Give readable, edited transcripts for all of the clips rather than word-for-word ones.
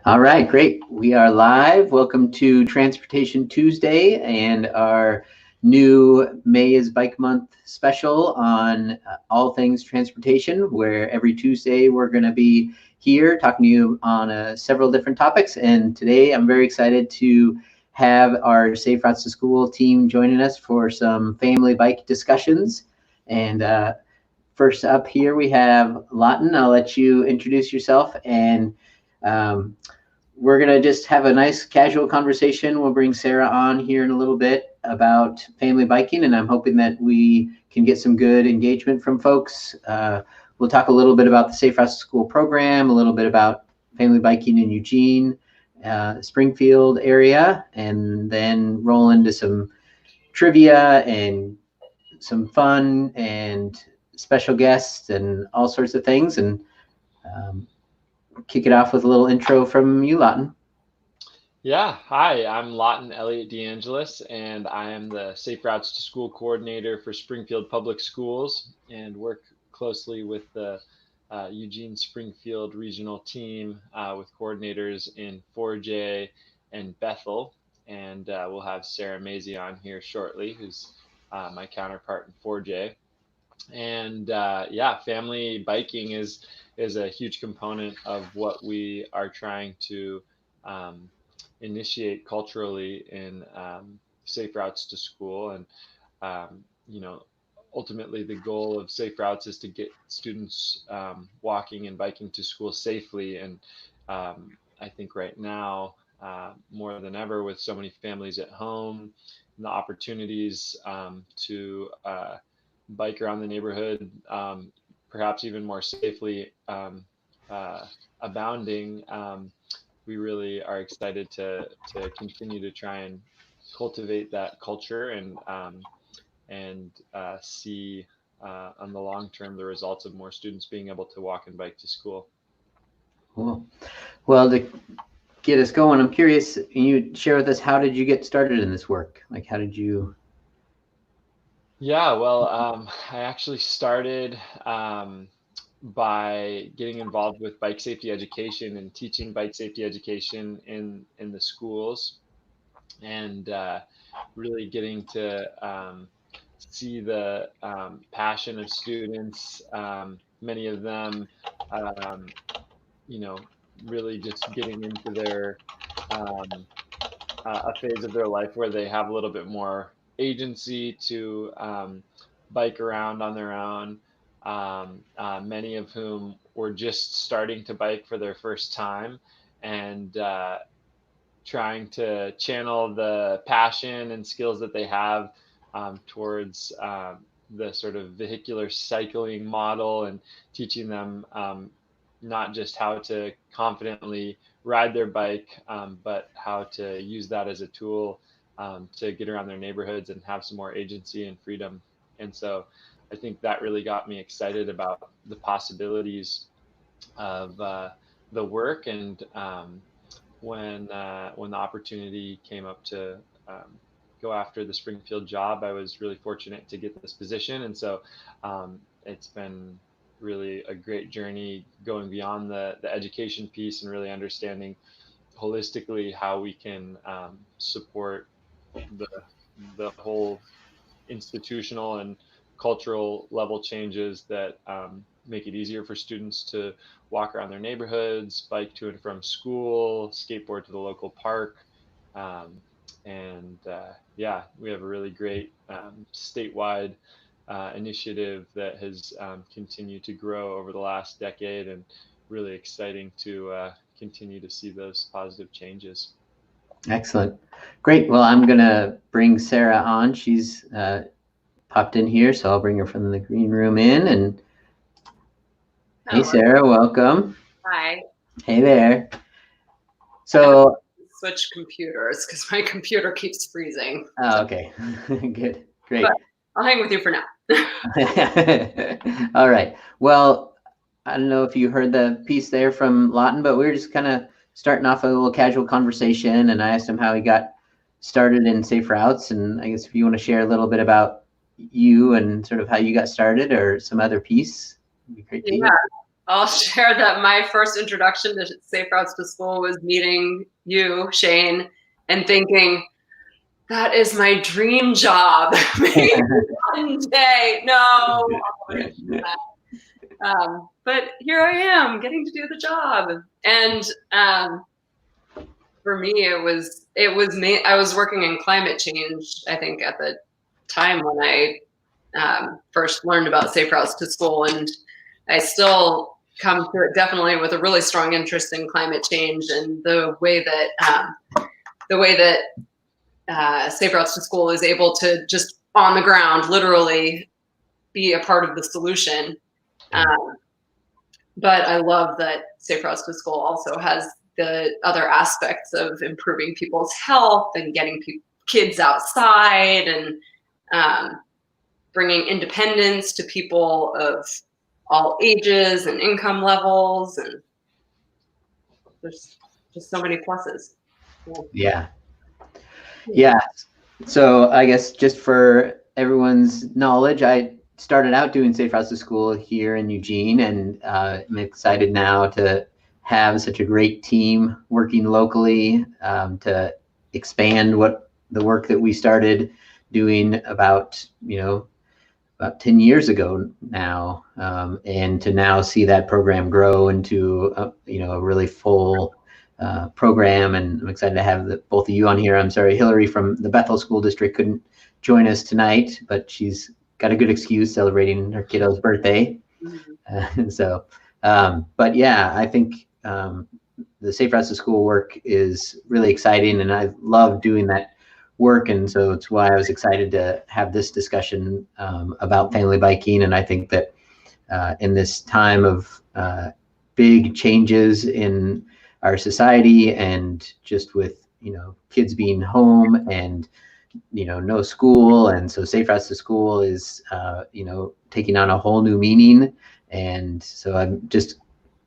All right, great. We are live. Welcome to Transportation Tuesday and our new May is Bike Month special on all things transportation, where every Tuesday we're going to be here talking to you on several different topics. And today I'm very excited to have our Safe Routes to School team joining us for some family bike discussions. And first up here we have Laughton. I'll let you introduce yourself and we're going to just have a nice casual conversation. We'll bring Sarah on here in a little bit about family biking, and I'm hoping that we can get some good engagement from folks. We'll talk a little bit about the Safe Routes to School program, a little bit about family biking in Eugene, Springfield area, and then roll into some trivia and some fun and special guests and all sorts of things. And kick it off with a little intro from you, Laughton. Yeah, hi, I'm Laughton Elliott-DeAngelis, and I am the Safe Routes to School coordinator for Springfield Public Schools and work closely with the Eugene Springfield regional team with coordinators in 4J and Bethel. And we'll have Sarah Mazze on here shortly, who's my counterpart in 4J. And yeah, family biking is a huge component of what we are trying to initiate culturally in Safe Routes to School. And ultimately the goal of Safe Routes is to get students walking and biking to school safely. And I think right now, more than ever, with so many families at home, and the opportunities to bike around the neighborhood, perhaps even more safely, abounding. We really are excited to continue to try and cultivate that culture and see on the long term the results of more students being able to walk and bike to school. Cool. Well, to get us going, I'm curious, can you share with us, how did you get started in this work? Like, how did you? Yeah, well, I actually started by getting involved with bike safety education and teaching bike safety education in the schools, and really getting to see the passion of students. Many of them, um, really just getting into their a phase of their life where they have a little bit more agency to bike around on their own. Many of whom were just starting to bike for their first time and trying to channel the passion and skills that they have towards the sort of vehicular cycling model, and teaching them not just how to confidently ride their bike, but how to use that as a tool to get around their neighborhoods and have some more agency and freedom. And so I think that really got me excited about the possibilities of the work. And when the opportunity came up to go after the Springfield job, I was really fortunate to get this position. And so it's been really a great journey going beyond the education piece and really understanding holistically how we can support the whole institutional and cultural level changes that make it easier for students to walk around their neighborhoods, bike to and from school, skateboard to the local park. Yeah, we have a really great statewide initiative that has continued to grow over the last decade, and really exciting to continue to see those positive changes. Excellent. Great. Well, I'm going to bring Sarah on. She's popped in here, so I'll bring her from the green room in. And hey, Sarah, welcome. Hi. Hey there. So switch computers because my computer keeps freezing. Oh, okay. Good. Great. But I'll hang with you for now. All right. Well, I don't know if you heard the piece there from Laughton, but we were just kind of starting off a little casual conversation, and I asked him how he got started in Safe Routes. And I guess if you want to share a little bit about you and sort of how you got started, or some other piece, it'd be great to hear. I'll share that my first introduction to Safe Routes to School was meeting you, Shane, and thinking, that is my dream job. Maybe one day. No. But here I am getting to do the job. And for me, it was I was working in climate change, I think, at the time when I first learned about Safe Routes to School. And I still come to it definitely with a really strong interest in climate change and the way that Safe Routes to School is able to just on the ground, literally be a part of the solution. But I love that Safe Routes to School also has the other aspects of improving people's health and getting kids outside and bringing independence to people of all ages and income levels. And there's just so many pluses. Yeah. So I guess just for everyone's knowledge, I started out doing Safe Routes to School here in Eugene, and I'm excited now to have such a great team working locally to expand the work that we started doing about 10 years ago now, and to now see that program grow into a really full program. And I'm excited to have both of you on here. I'm sorry, Hillary from the Bethel School District couldn't join us tonight, but she's got a good excuse celebrating her kiddo's birthday. But yeah, I think the Safe Routes to School work is really exciting, and I love doing that work. And so it's why I was excited to have this discussion about family biking. And I think that in this time of big changes in our society, and just with kids being home and no school, and so Safe Routes to School is taking on a whole new meaning. And so I'm just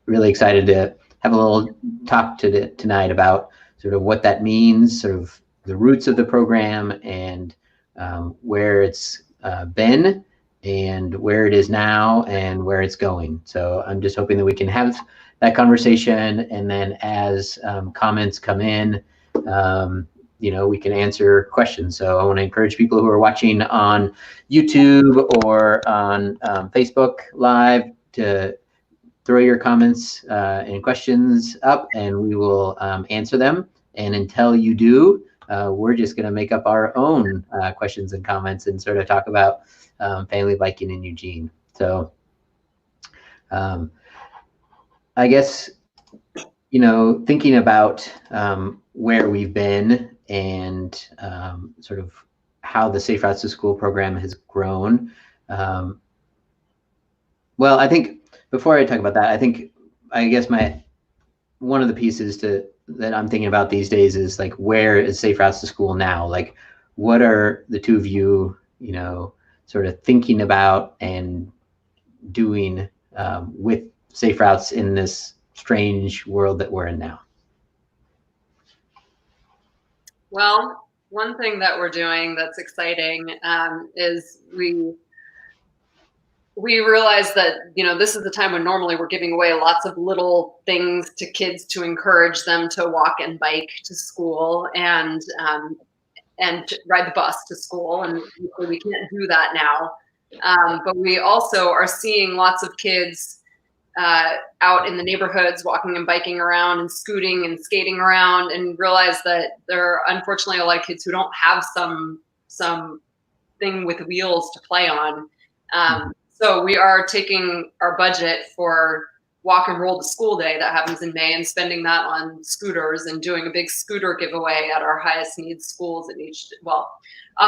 really excited to have a little talk tonight about sort of what that means, sort of the roots of the program, and where it's been and where it is now and where it's going. So I'm just hoping that we can have that conversation, and then as comments come in, we can answer questions. So I want to encourage people who are watching on YouTube or on Facebook Live to throw your comments and questions up, and we will answer them. And until you do, we're just going to make up our own questions and comments and sort of talk about family biking in Eugene. So I guess, thinking about where we've been and sort of how the Safe Routes to School program has grown. Well, I think before I talk about that, I guess one of the pieces that I'm thinking about these days is like, where is Safe Routes to School now? Like, what are the two of you, sort of thinking about and doing with Safe Routes in this strange world that we're in now? Well, one thing that we're doing that's exciting is we realize that this is the time when normally we're giving away lots of little things to kids to encourage them to walk and bike to school and ride the bus to school, and we can't do that now. But we also are seeing lots of kids out in the neighborhoods walking and biking around and scooting and skating around, and realize that there are unfortunately a lot of kids who don't have some thing with wheels to play on. So we are taking our budget for Walk and Roll to School Day that happens in May and spending that on scooters and doing a big scooter giveaway at our highest needs schools in a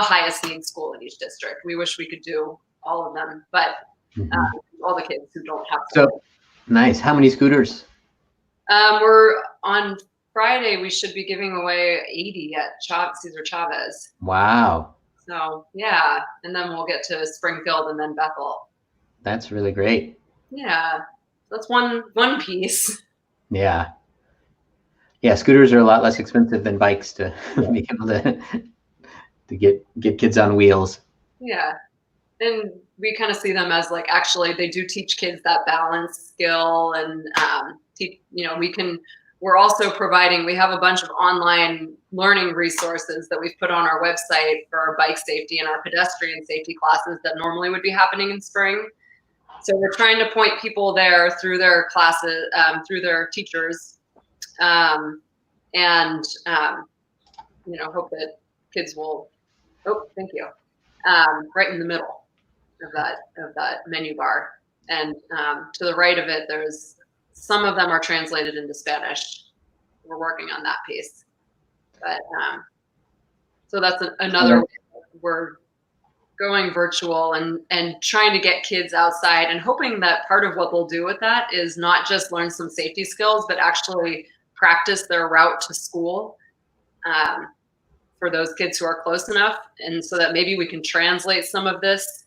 highest needs school in each district. We wish we could do all of them, but all the kids who don't have them. So nice. How many scooters? We're on Friday. We should be giving away 80 at Cesar Chavez. Wow. So yeah, and then we'll get to Springfield and then Bethel. That's really great. Yeah, that's one piece. Yeah. Scooters are a lot less expensive than bikes to be able to get kids on wheels. Yeah. and we kind of see them as like, actually they do teach kids that balance skill, and we're also providing, we have a bunch of online learning resources that we've put on our website for our bike safety and our pedestrian safety classes that normally would be happening in spring. So we're trying to point people there through their classes, through their teachers, and hope that kids will. Oh, thank you. Right in the middle of that menu bar, and to the right of it, there's some of them are translated into Spanish. We're working on that piece, but so that's another way we're going virtual and trying to get kids outside, and hoping that part of what they'll do with that is not just learn some safety skills, but actually practice their route to school for those kids who are close enough. And so that maybe we can translate some of this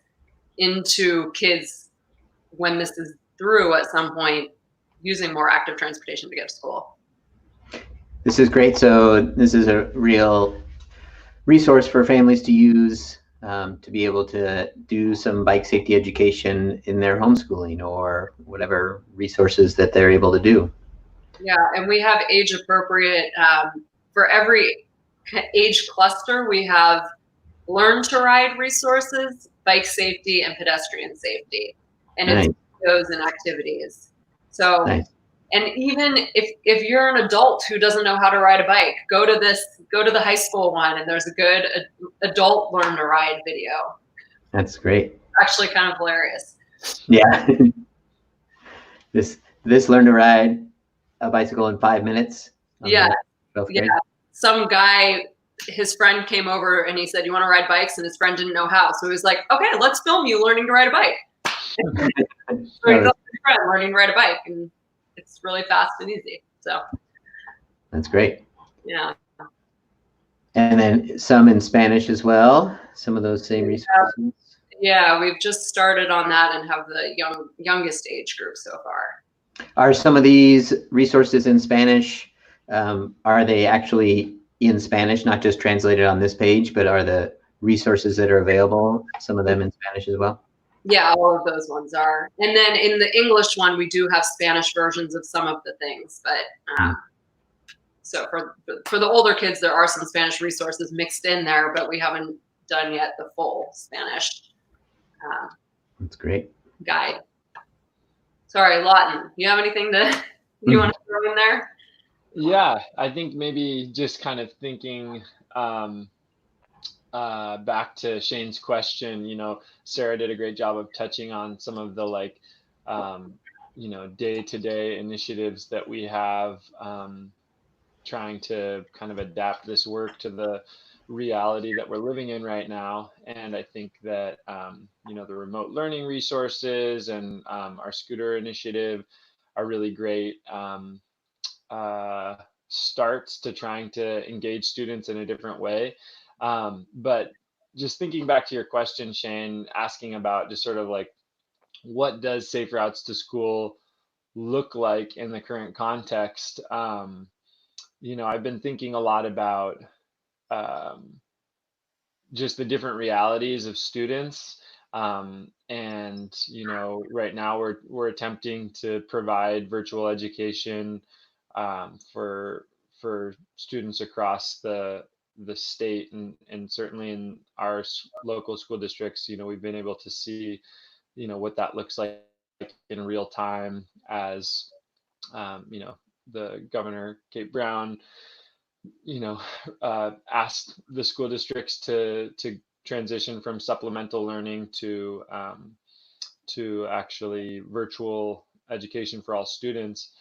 into kids when this is through at some point, using more active transportation to get to school. This is great. So this is a real resource for families to use to be able to do some bike safety education in their homeschooling or whatever resources that they're able to do. Yeah, and we have age appropriate, for every age cluster, we have learn to ride resources, bike safety, and pedestrian safety. And Nice. It's those and activities. So, nice. And even if you're an adult who doesn't know how to ride a bike, go to the high school one, and there's a good adult learn to ride video. That's great. Actually kind of hilarious. Yeah. This learn to ride a bicycle in 5 minutes. Yeah. Yeah. Some guy, his friend came over and he said, "You want to ride bikes?" And his friend didn't know how. So he was like, "Okay, let's film you learning to ride a bike." So he filmed his friend learning to ride a bike, and it's really fast and easy. So that's great. Yeah. And then some in Spanish as well. Some of those same resources. Yeah, we've just started on that and have the youngest age group so far. Are some of these resources in Spanish? Are they actually in Spanish, not just translated on this page, but are the resources that are available, some of them in Spanish as well? Yeah, all of those ones are. And then in the English one, we do have Spanish versions of some of the things. But so for the older kids, there are some Spanish resources mixed in there, but we haven't done yet the full Spanish that's great. Guide. Sorry, Laughton, you have anything you want to throw in there? Yeah, I think maybe just kind of thinking back to Shane's question, Sarah did a great job of touching on some of the day-to-day initiatives that we have, trying to kind of adapt this work to the reality that we're living in right now. And I think that, the remote learning resources and our scooter initiative are really great starts to trying to engage students in a different way. But just thinking back to your question, Shane, asking about just sort of like, what does safe routes to school look like in the current context? I've been thinking a lot about just the different realities of students. And right now we're attempting to provide virtual education for students across the state, and certainly in our local school districts, we've been able to see, what that looks like in real time as, the Governor Kate Brown, asked the school districts to transition from supplemental learning to actually virtual education for all students.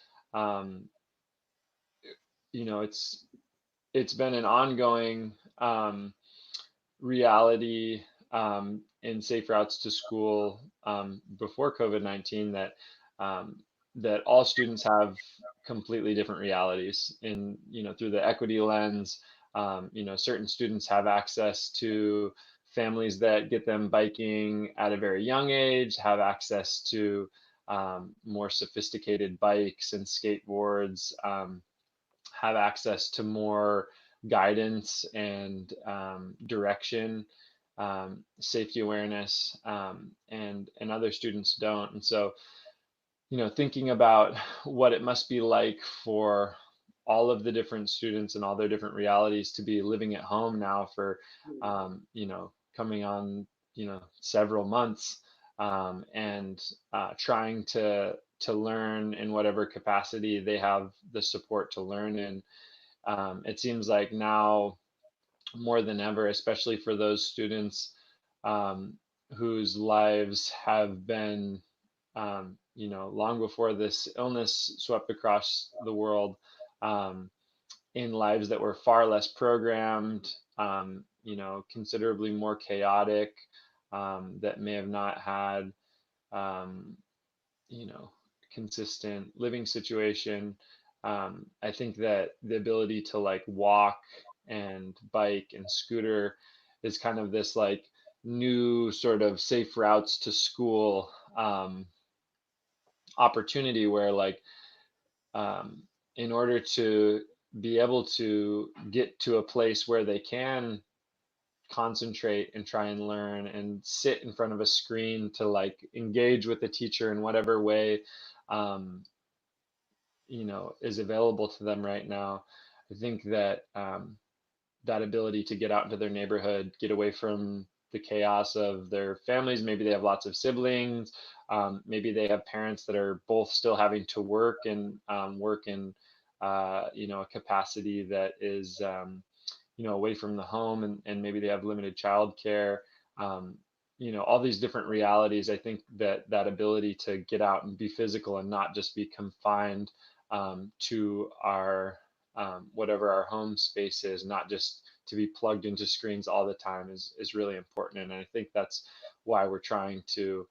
It's been an ongoing reality in safe routes to school before COVID-19 that all students have completely different realities in, through the equity lens. Certain students have access to families that get them biking at a very young age, have access to more sophisticated bikes and skateboards, have access to more guidance and direction safety awareness, and other students don't. And so, thinking about what it must be like for all of the different students and all their different realities to be living at home now for, coming on, several months, and trying to learn in whatever capacity they have the support to learn in. It seems like now more than ever, especially for those students um, whose lives have been, long before this illness swept across the world, um, in lives that were far less programmed, considerably more chaotic, that may have not had, um, you know, consistent living situation. I think that the ability to like walk and bike and scooter is kind of this like new sort of safe routes to school opportunity where like um, in order to be able to get to a place where they can concentrate and try and learn and sit in front of a screen to like engage with the teacher in whatever way um, is available to them right now. I think that that ability to get out into their neighborhood, get away from the chaos of their families. Maybe they have lots of siblings. Maybe they have parents that are both still having to work and work in a capacity that is away from the home, and maybe they have limited childcare. All these different realities. I think that that ability to get out and be physical and not just be confined to our whatever our home space is, not just to be plugged into screens all the time is really important. And I think that's why we're trying to,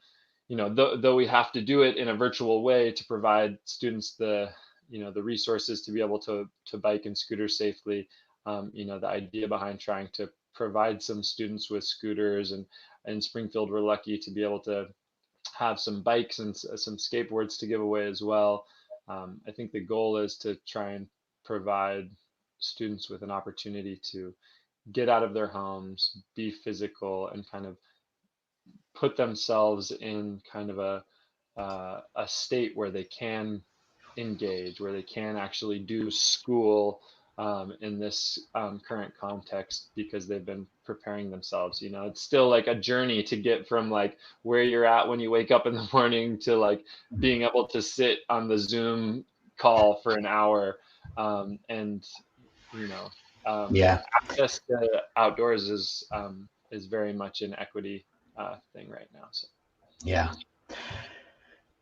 though we have to do it in a virtual way to provide students the resources to be able to bike and scooter safely. The idea behind trying to provide some students with scooters, and in Springfield, we're lucky to be able to have some bikes and some skateboards to give away as well. I think the goal is to try and provide students with an opportunity to get out of their homes, be physical, and kind of put themselves in kind of a state where they can engage, where they can actually do school in this current context, because they've been preparing themselves. It's still like a journey to get from like where you're at when you wake up in the morning to like being able to sit on the Zoom call for an hour, and Yeah. access to outdoors is very much an equity thing right now. So Yeah.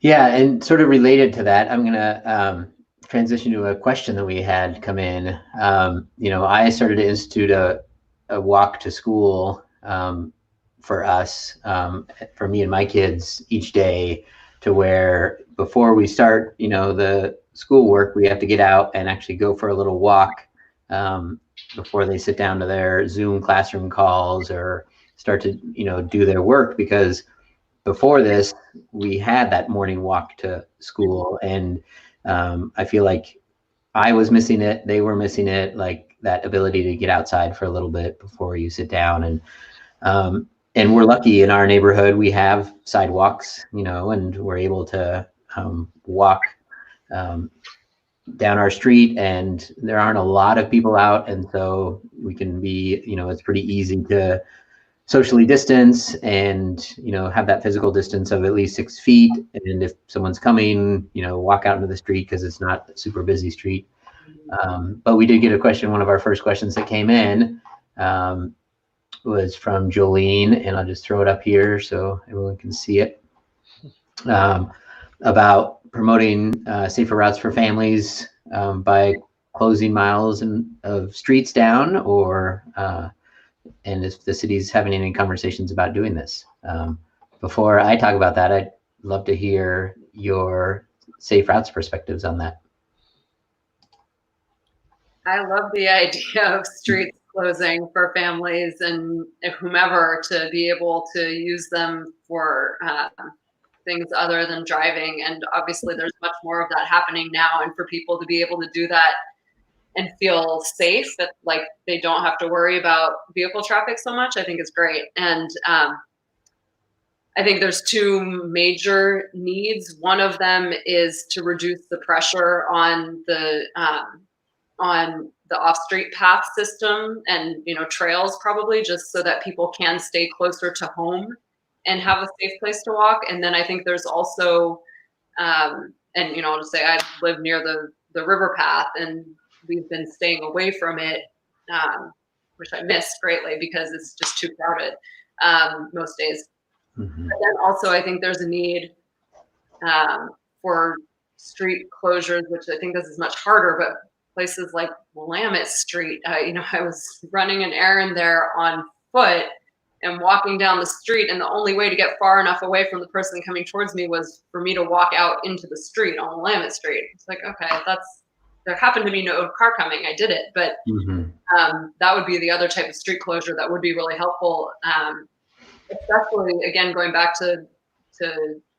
Yeah, and sort of related to that, I'm gonna transition to a question that we had come in. I started to institute a walk to school for us, for me and my kids each day, to where before we start, the schoolwork, we have to get out and actually go for a little walk before they sit down to their Zoom classroom calls or start to, do their work. Because before this, we had that morning walk to school, and I feel like I was missing it. They were missing it, like that ability to get outside for a little bit before you sit down. And we're lucky in our neighborhood. We have sidewalks, and we're able to walk down our street, and there aren't a lot of people out. And so we can be, it's pretty easy to socially distance and, have that physical distance of at least 6 feet. And if someone's coming, walk out into the street because it's not a super busy street. But we did get a question. One of our first questions that came in was from Jolene, and I'll just throw it up here so everyone can see it, about promoting safer routes for families by closing miles of streets down, or and if the city's having any conversations about doing this. Before I talk about that, I'd love to hear your safe routes perspectives on that. I love the idea of streets closing for families and whomever to be able to use them for things other than driving. And obviously there's much more of that happening now, and for people to be able to do that and feel safe, that like they don't have to worry about vehicle traffic so much, I think is great. And I think there's two major needs. One of them is to reduce the pressure on the off-street path system and, you know, trails, probably just so that people can stay closer to home and have a safe place to walk. And then I think there's also, and, you know, I'll just say I live near the river path, and we've been staying away from it, which I miss greatly because it's just too crowded most days. Mm-hmm. But then also I think there's a need for street closures, which I think this is much harder, but places like Willamette Street, you know, I was running an errand there on foot and walking down the street, and the only way to get far enough away from the person coming towards me was for me to walk out into the street on Willamette Street. It's like, okay, there happened to be no car coming. I did it, but that would be the other type of street closure that would be really helpful. Especially, again, going back to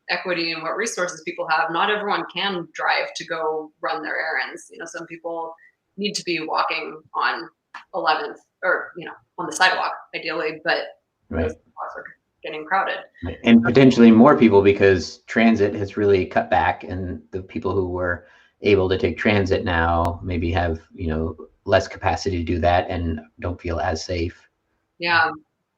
equity and what resources people have. Not everyone can drive to go run their errands. You know, some people need to be walking on 11th, or, you know, on the sidewalk ideally, but those sidewalks are getting crowded. And potentially more people, because transit has really cut back, and the people who were able to take transit now maybe have, you know, less capacity to do that and don't feel as safe. Yeah.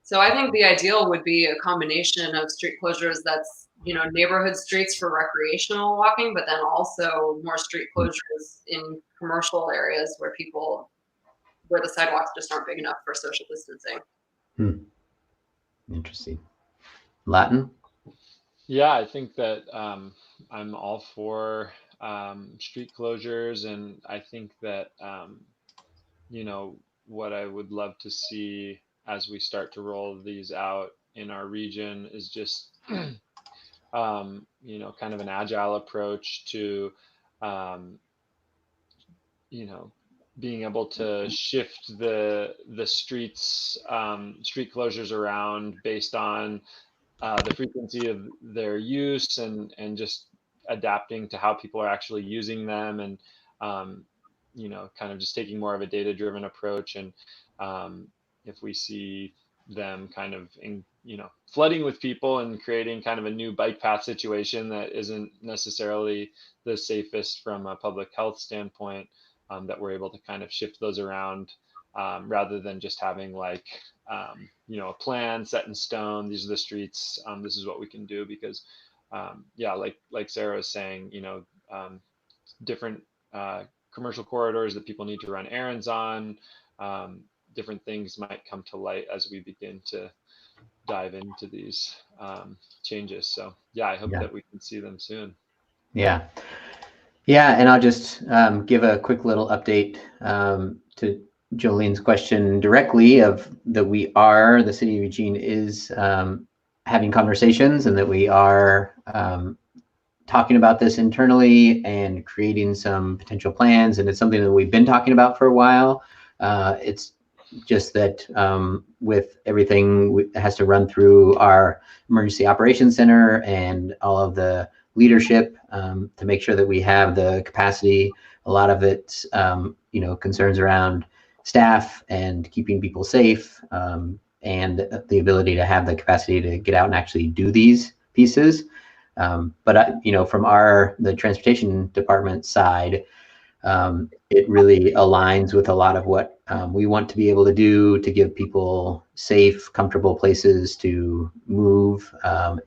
So I think the ideal would be a combination of street closures that's, you know, neighborhood streets for recreational walking, but then also more street closures in commercial areas where the sidewalks just aren't big enough for social distancing. Interesting. Laughton? Yeah, I think that I'm all for street closures, and I think that, you know, what I would love to see as we start to roll these out in our region is just, you know, kind of an agile approach to, you know, being able to shift the street closures around based on the frequency of their use, and just adapting to how people are actually using them, and you know, kind of just taking more of a data-driven approach. And if we see them kind of you know, flooding with people and creating kind of a new bike path situation that isn't necessarily the safest from a public health standpoint, that we're able to kind of shift those around, rather than just having like, you know, a plan set in stone. These are the streets. This is what we can do, because, yeah, like Sarah was saying, you know, different commercial corridors that people need to run errands on. Different things might come to light as we begin to dive into these changes. So yeah, I hope that we can see them soon. Yeah. And I'll just give a quick little update to Jolene's question directly, of that the city of Eugene is having conversations, and that we are talking about this internally and creating some potential plans. And it's something that we've been talking about for a while. It's just that with everything, it has to run through our emergency operations center and all of the leadership to make sure that we have the capacity. A lot of it, you know, concerns around staff and keeping people safe, and the ability to have the capacity to get out and actually do these pieces. But you know, from the transportation department side, it really aligns with a lot of what we want to be able to do to give people safe, comfortable places to move,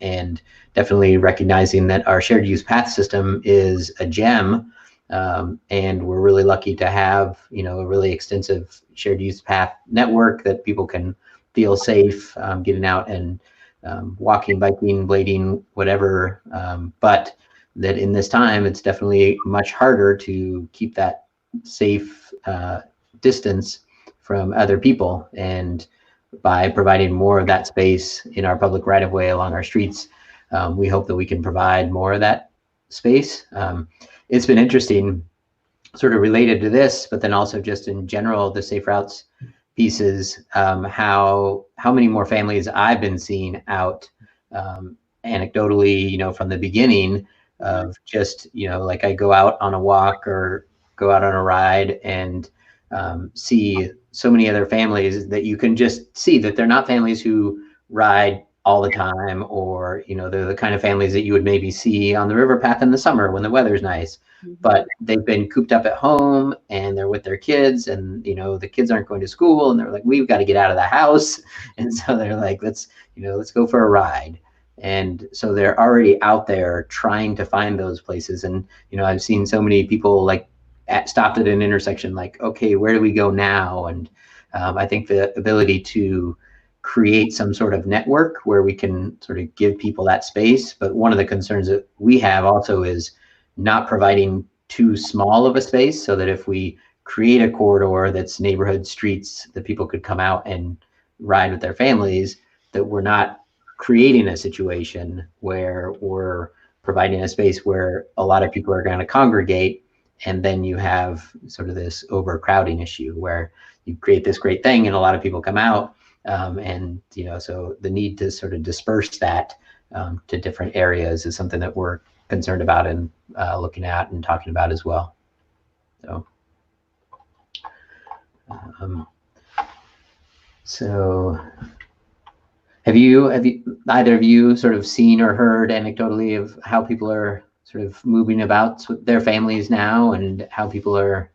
and definitely recognizing that our shared use path system is a gem, and we're really lucky to have, you know, a really extensive shared use path network that people can feel safe getting out and walking, biking, blading, whatever. But that in this time, it's definitely much harder to keep that safe distance from other people. And by providing more of that space in our public right-of-way along our streets, we hope that we can provide more of that space. It's been interesting, sort of related to this, but then also just in general, the safe routes pieces, how many more families I've been seeing out, anecdotally, you know, from the beginning of just, you know, like I go out on a walk or go out on a ride and see so many other families that you can just see that they're not families who ride all the time, or, you know, they're the kind of families that you would maybe see on the river path in the summer when the weather's nice. But they've been cooped up at home and they're with their kids, and, you know, the kids aren't going to school, and they're like, we've got to get out of the house. And so they're like, let's go for a ride. And so they're already out there trying to find those places. And, you know, I've seen so many people like stopped at an intersection, like, okay, where do we go now? And I think the ability to create some sort of network where we can sort of give people that space. But one of the concerns that we have also is not providing too small of a space, so that if we create a corridor that's neighborhood streets that people could come out and ride with their families, that we're not creating a situation where we're providing a space where a lot of people are going to congregate, and then you have sort of this overcrowding issue where you create this great thing and a lot of people come out, and, you know, so the need to sort of disperse that to different areas is something that we're concerned about and looking at and talking about as well. So have you either of you sort of seen or heard anecdotally of how people are sort of moving about with their families now, and how people are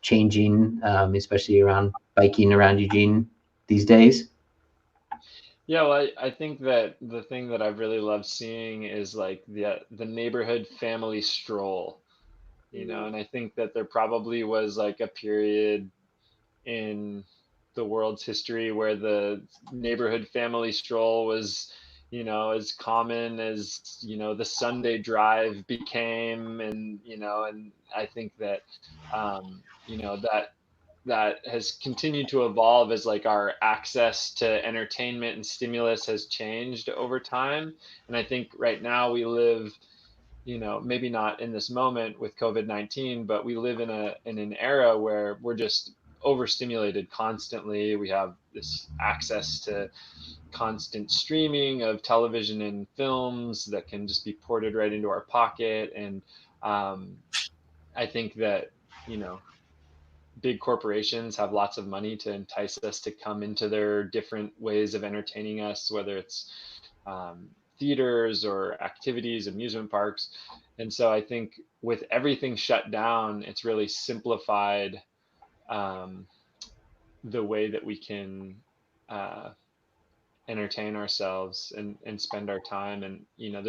changing, especially around biking around Eugene these days? Yeah, well, I think that the thing that I've really loved seeing is like the neighborhood family stroll, you know, and I think that there probably was like a period in the world's history where the neighborhood family stroll was, you know, as common as, you know, the Sunday drive became. And, you know, and I think that, you know, that has continued to evolve as like our access to entertainment and stimulus has changed over time. And I think right now we live, you know, maybe not in this moment with COVID-19, but we live in an era where we're just overstimulated constantly. We have this access to constant streaming of television and films that can just be ported right into our pocket. And I think that, you know, big corporations have lots of money to entice us to come into their different ways of entertaining us, whether it's theaters or activities, amusement parks. And so I think with everything shut down, it's really simplified the way that we can entertain ourselves and spend our time. And, you know,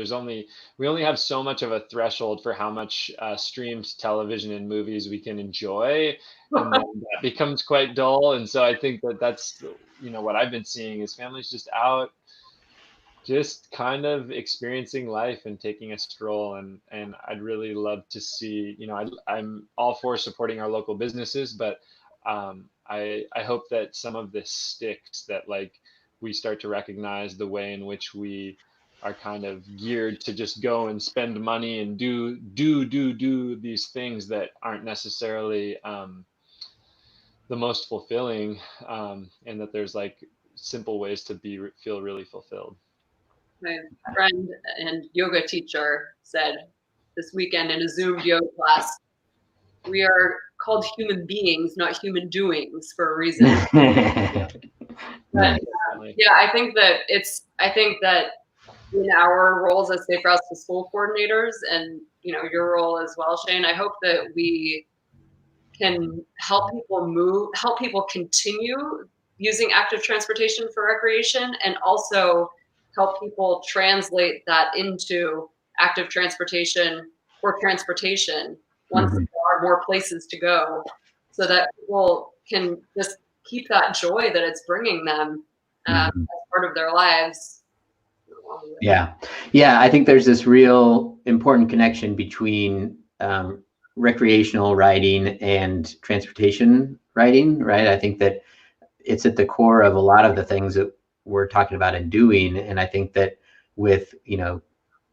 we only have so much of a threshold for how much streamed television and movies we can enjoy, and then that becomes quite dull. And so I think that that's, you know, what I've been seeing is families just out, just kind of experiencing life and taking a stroll. And I'd really love to see, you know, I'm all for supporting our local businesses, but I hope that some of this sticks, that like we start to recognize the way in which we are kind of geared to just go and spend money and do these things that aren't necessarily the most fulfilling, and that there's like simple ways to feel really fulfilled. My friend and yoga teacher said this weekend in a Zoom yoga class, we are called human beings, not human doings, for a reason. But yeah, I think that in our roles as Safe Routes to School coordinators, and, you know, your role as well, Shane, I hope that we can help people continue using active transportation for recreation, and also help people translate that into active transportation or transportation once there are more places to go, so that people can just keep that joy that it's bringing them as part of their lives. Yeah. I think there's this real important connection between recreational riding and transportation riding, right? I think that it's at the core of a lot of the things that we're talking about and doing. And I think that with, you know,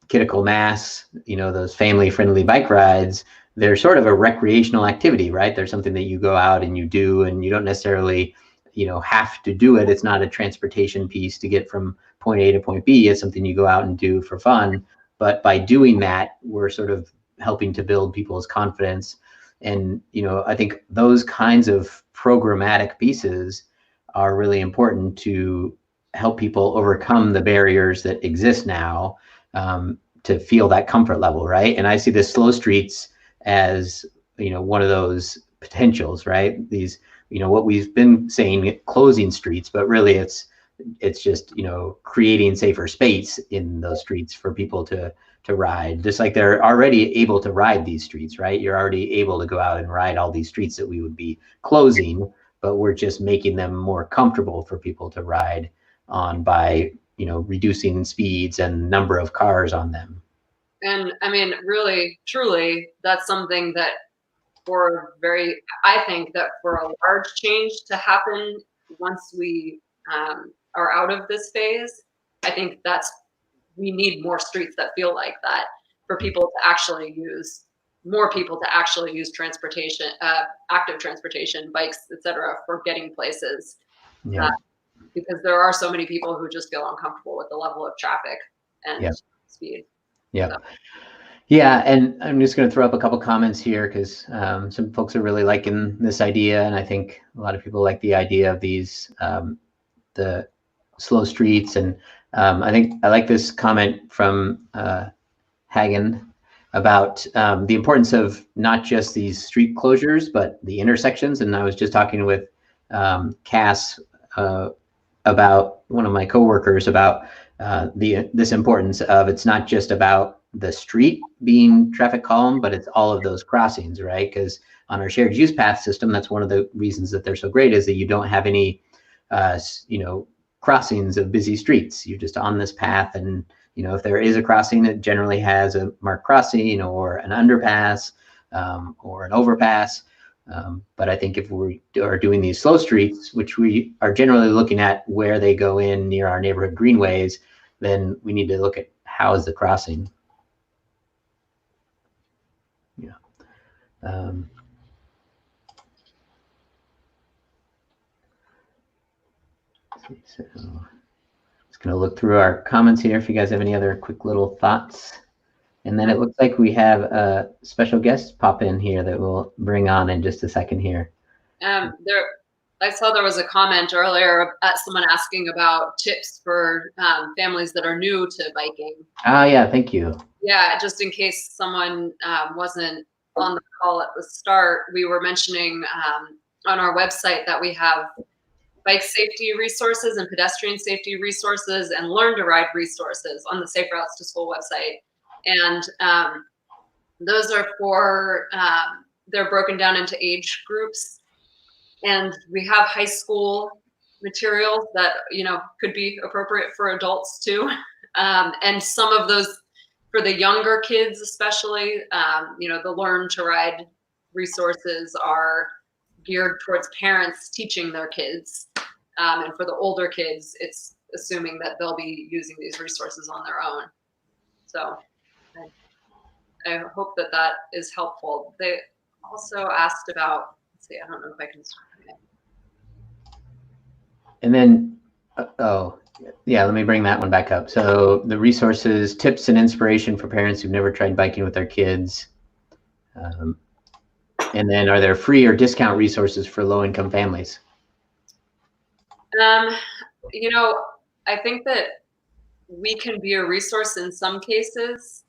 critical mass, you know, those family-friendly bike rides, they're sort of a recreational activity, right? They're something that you go out and you do, and you don't necessarily, you know, have to do it. It's not a transportation piece to get from point A to point B. It's something you go out and do for fun. But by doing that, we're sort of helping to build people's confidence And, I think those kinds of programmatic pieces are really important to help people overcome the barriers that exist now, to feel that comfort level, right? And I see the slow streets as, one of those potentials, right? These, what we've been saying, closing streets, but really it's just, creating safer space in those streets for people to ride, just like they're already able to ride these streets, right? You're already able to go out and ride all these streets that we would be closing, but we're just making them more comfortable for people to ride on by, reducing speeds and number of cars on them. And I mean, really, truly, that's something that I think that for a large change to happen once we are out of this phase, I think we need more streets that feel like that for people to actually use, more people to actually use transportation, active transportation, bikes, etc., for getting places. Yeah. Because there are so many people who just feel uncomfortable with the level of traffic and speed. Yeah. So. Yeah, and I'm just going to throw up a couple comments here because some folks are really liking this idea, and I think a lot of people like the idea of these the slow streets. And I think I like this comment from Hagen about the importance of not just these street closures, but the intersections. And I was just talking with Cass about one of my coworkers about this importance of, it's not just about the street being traffic calm, but it's all of those crossings, right? Because on our shared use path system, that's one of the reasons that they're so great, is that you don't have any, crossings of busy streets. You're just on this path, and if there is a crossing, it generally has a marked crossing or an underpass or an overpass. But I think if we are doing these slow streets, which we are generally looking at where they go in near our neighborhood greenways, then we need to look at how is the crossing. Yeah. So just going to look through our comments here if you guys have any other quick little thoughts. And then it looks like we have a special guest pop in here that we'll bring on in just a second here. I saw there was a comment earlier at someone asking about tips for families that are new to biking. Ah, yeah, thank you. Yeah, just in case someone wasn't on the call at the start, we were mentioning on our website that we have bike safety resources and pedestrian safety resources and learn to ride resources on the Safe Routes to School website. And those are they're broken down into age groups. And we have high school material that, could be appropriate for adults too. And some of those, for the younger kids especially, the learn to ride resources are geared towards parents teaching their kids. And for the older kids, it's assuming that they'll be using these resources on their own. So I hope that is helpful. They also asked about, let's see, I don't know if I can. And then, let me bring that one back up. So the resources, tips and inspiration for parents who've never tried biking with their kids. And then are there free or discount resources for low-income families? I think that we can be a resource in some cases,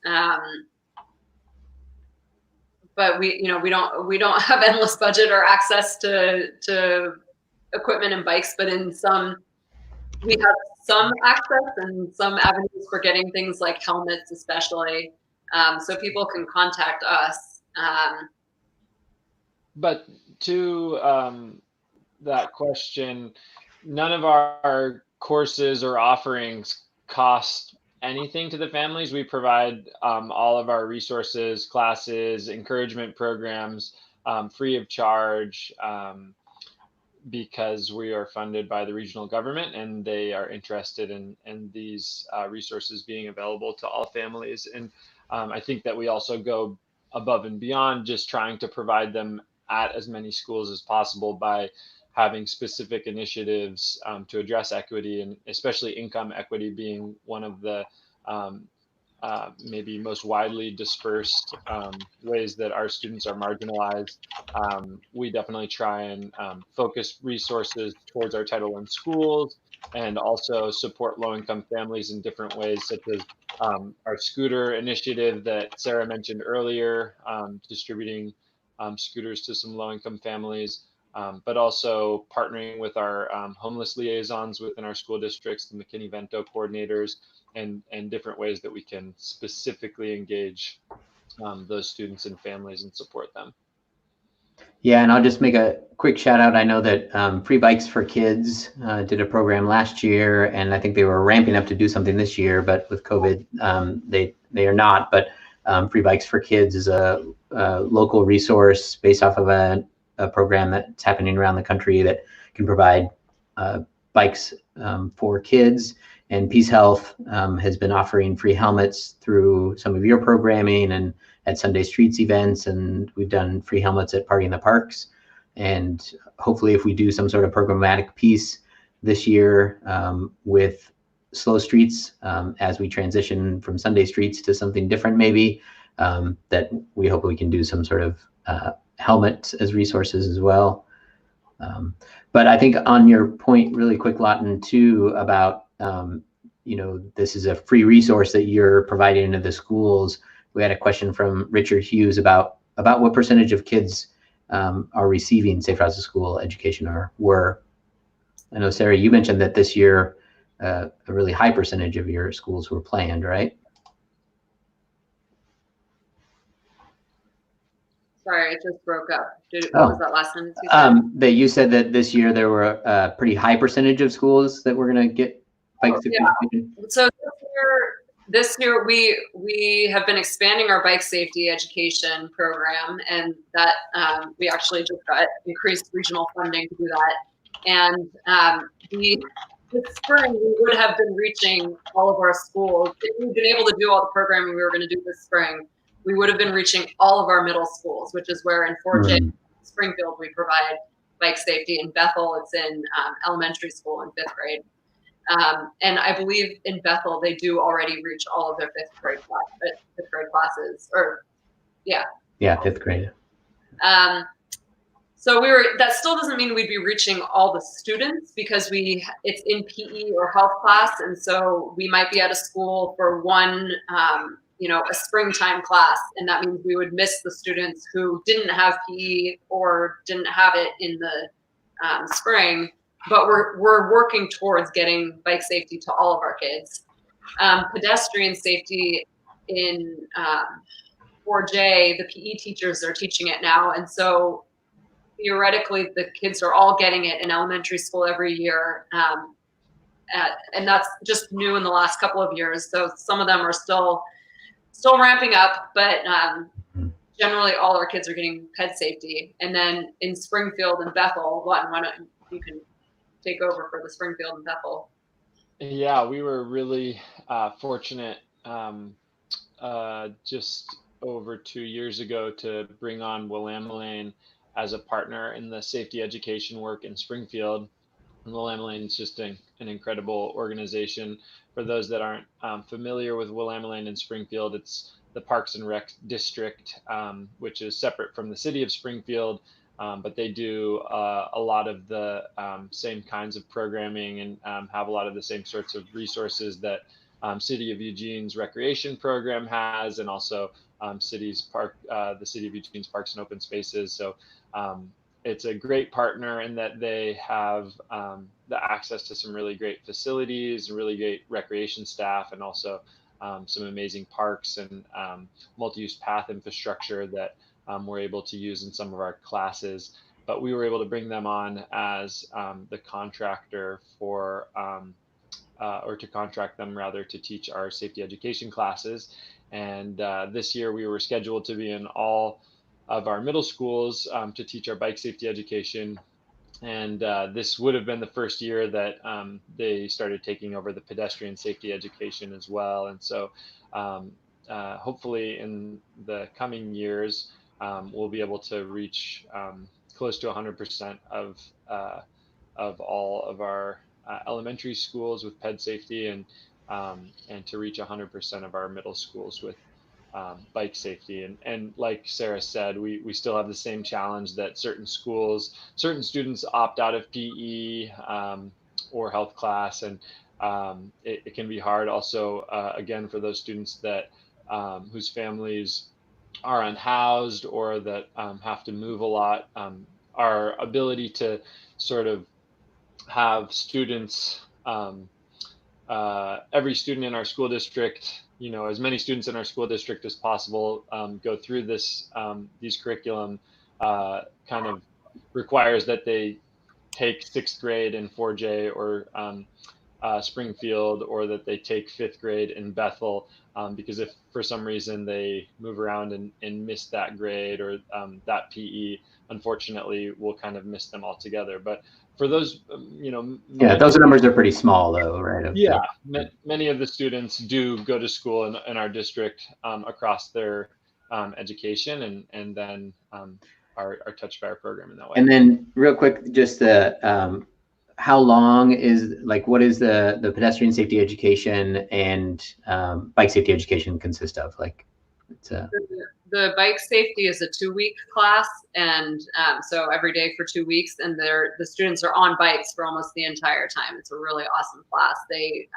but we don't have endless budget or access to equipment and bikes. But in some, we have some access and some avenues for getting things like helmets, especially, so people can contact us. But to that question, none of our courses or offerings cost anything to the families. We provide all of our resources, classes, encouragement programs free of charge because we are funded by the regional government and they are interested in these resources being available to all families. And I think that we also go above and beyond just trying to provide them at as many schools as possible by having specific initiatives to address equity, and especially income equity being one of the maybe most widely dispersed ways that our students are marginalized. We definitely try and focus resources towards our Title I schools, and also support low-income families in different ways, such as our scooter initiative that Sarah mentioned earlier, distributing scooters to some low-income families, but also partnering with our homeless liaisons within our school districts, the McKinney-Vento coordinators, and different ways that we can specifically engage those students and families and support them. Yeah, and I'll just make a quick shout out. I know that Free Bikes for Kids did a program last year, and I think they were ramping up to do something this year, but with COVID, they are not. But Free Bikes for Kids is a local resource based off of a program that's happening around the country that can provide bikes for kids. And Peace Health has been offering free helmets through some of your programming and at Sunday Streets events, and we've done free helmets at Party in the Parks. And hopefully if we do some sort of programmatic piece this year with Slow Streets as we transition from Sunday Streets to something different maybe, that we hope we can do some sort of helmets as resources as well. But I think on your point really quick, Laughton, too, about this is a free resource that you're providing into the schools. We had a question from Richard Hughes about what percentage of kids are receiving Safe Routes to School education or were. I know, Sarah, you mentioned that this year a really high percentage of your schools were planned, right? Sorry, it just broke up. What was that last sentence you said? That you said that this year there were a pretty high percentage of schools that were going to get bikes. Yeah. So this year we have been expanding our bike safety education program, and that we actually just got increased regional funding to do that. And this spring we would have been reaching all of our schools. If we'd been able to do all the programming we were going to do this spring, we would have been reaching all of our middle schools, which is where in 4J Springfield we provide bike safety. In Bethel, it's in elementary school in 5th grade. And I believe in Bethel, they do already reach all of their 5th grade classes, or yeah. Yeah, 5th grade. So that still doesn't mean we'd be reaching all the students, because it's in PE or health class. And so we might be at a school for one, a springtime class. And that means we would miss the students who didn't have PE or didn't have it in the spring. But we're working towards getting bike safety to all of our kids. Pedestrian safety in 4J, the PE teachers are teaching it now. And so theoretically, the kids are all getting it in elementary school every year. And that's just new in the last couple of years. So some of them are still ramping up, but generally all our kids are getting ped safety. And then in Springfield and Bethel, why don't you can take over for the Springfield and Bethel? Yeah, we were really fortunate just over 2 years ago to bring on Willamelaine as a partner in the safety education work in Springfield. And Willamelaine is just an incredible organization. For those that aren't familiar with Willamelaine in Springfield, it's the Parks and Rec District, which is separate from the city of Springfield. But they do a lot of the same kinds of programming and have a lot of the same sorts of resources that City of Eugene's recreation program has, and also the City of Eugene's Parks and Open Spaces. So it's a great partner in that they have the access to some really great facilities, really great recreation staff, and also some amazing parks and multi-use path infrastructure that we're able to use in some of our classes. But we were able to bring them on as the contractor for, or to contract them rather, to teach our safety education classes. And this year we were scheduled to be in all of our middle schools to teach our bike safety education. And this would have been the first year that they started taking over the pedestrian safety education as well. And so hopefully in the coming years, we'll be able to reach close to 100% of all of our elementary schools with ped safety, and and to reach 100% of our middle schools with bike safety. And like Sarah said, we still have the same challenge that certain students opt out of PE or health class, and it can be hard also, again, for those students that whose families are unhoused or that have to move a lot. Our ability to sort of have students, every student in our school district, as many students in our school district as possible go through these curriculum kind of requires that they take 6th grade in 4J or Springfield, or that they take 5th grade in Bethel, because if for some reason they move around and miss that grade or that PE, unfortunately we'll kind of miss them altogether. But for those, those numbers are pretty small though, right? Yeah, many of the students do go to school in our district across their education, and then are touched by our program in that way. And then real quick, just how long what is the pedestrian safety education and bike safety education consist of? The bike safety is a 2-week class, and so every day for 2 weeks, and the students are on bikes for almost the entire time. It's a really awesome class. They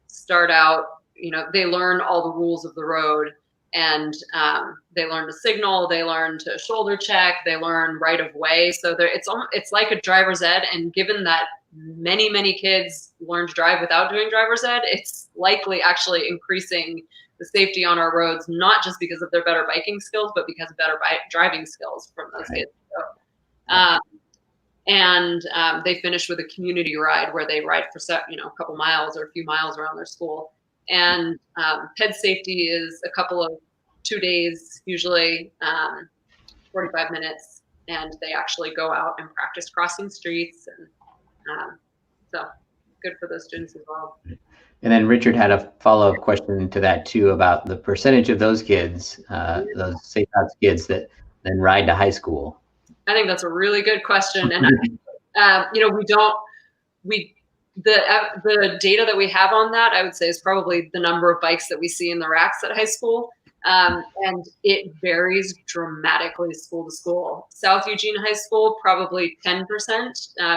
start out, they learn all the rules of the road, and they learn to signal, they learn to shoulder check, they learn right of way. So it's like a driver's ed, and given that many kids learn to drive without doing driver's ed, it's likely actually increasing the safety on our roads, not just because of their better biking skills, but because of better driving skills from those kids. So, and they finish with a community ride where they ride for a couple miles or a few miles around their school. And ped safety is a couple of 2 days, usually 45 minutes, and they actually go out and practice crossing streets, and so good for those students as well. And then Richard had a follow-up question to that too, about the percentage of those kids, those safe routes kids that then ride to high school. I think that's a really good question, and the data that we have on that, I would say, is probably the number of bikes that we see in the racks at high school, and it varies dramatically school to school. South Eugene High School, probably 10%.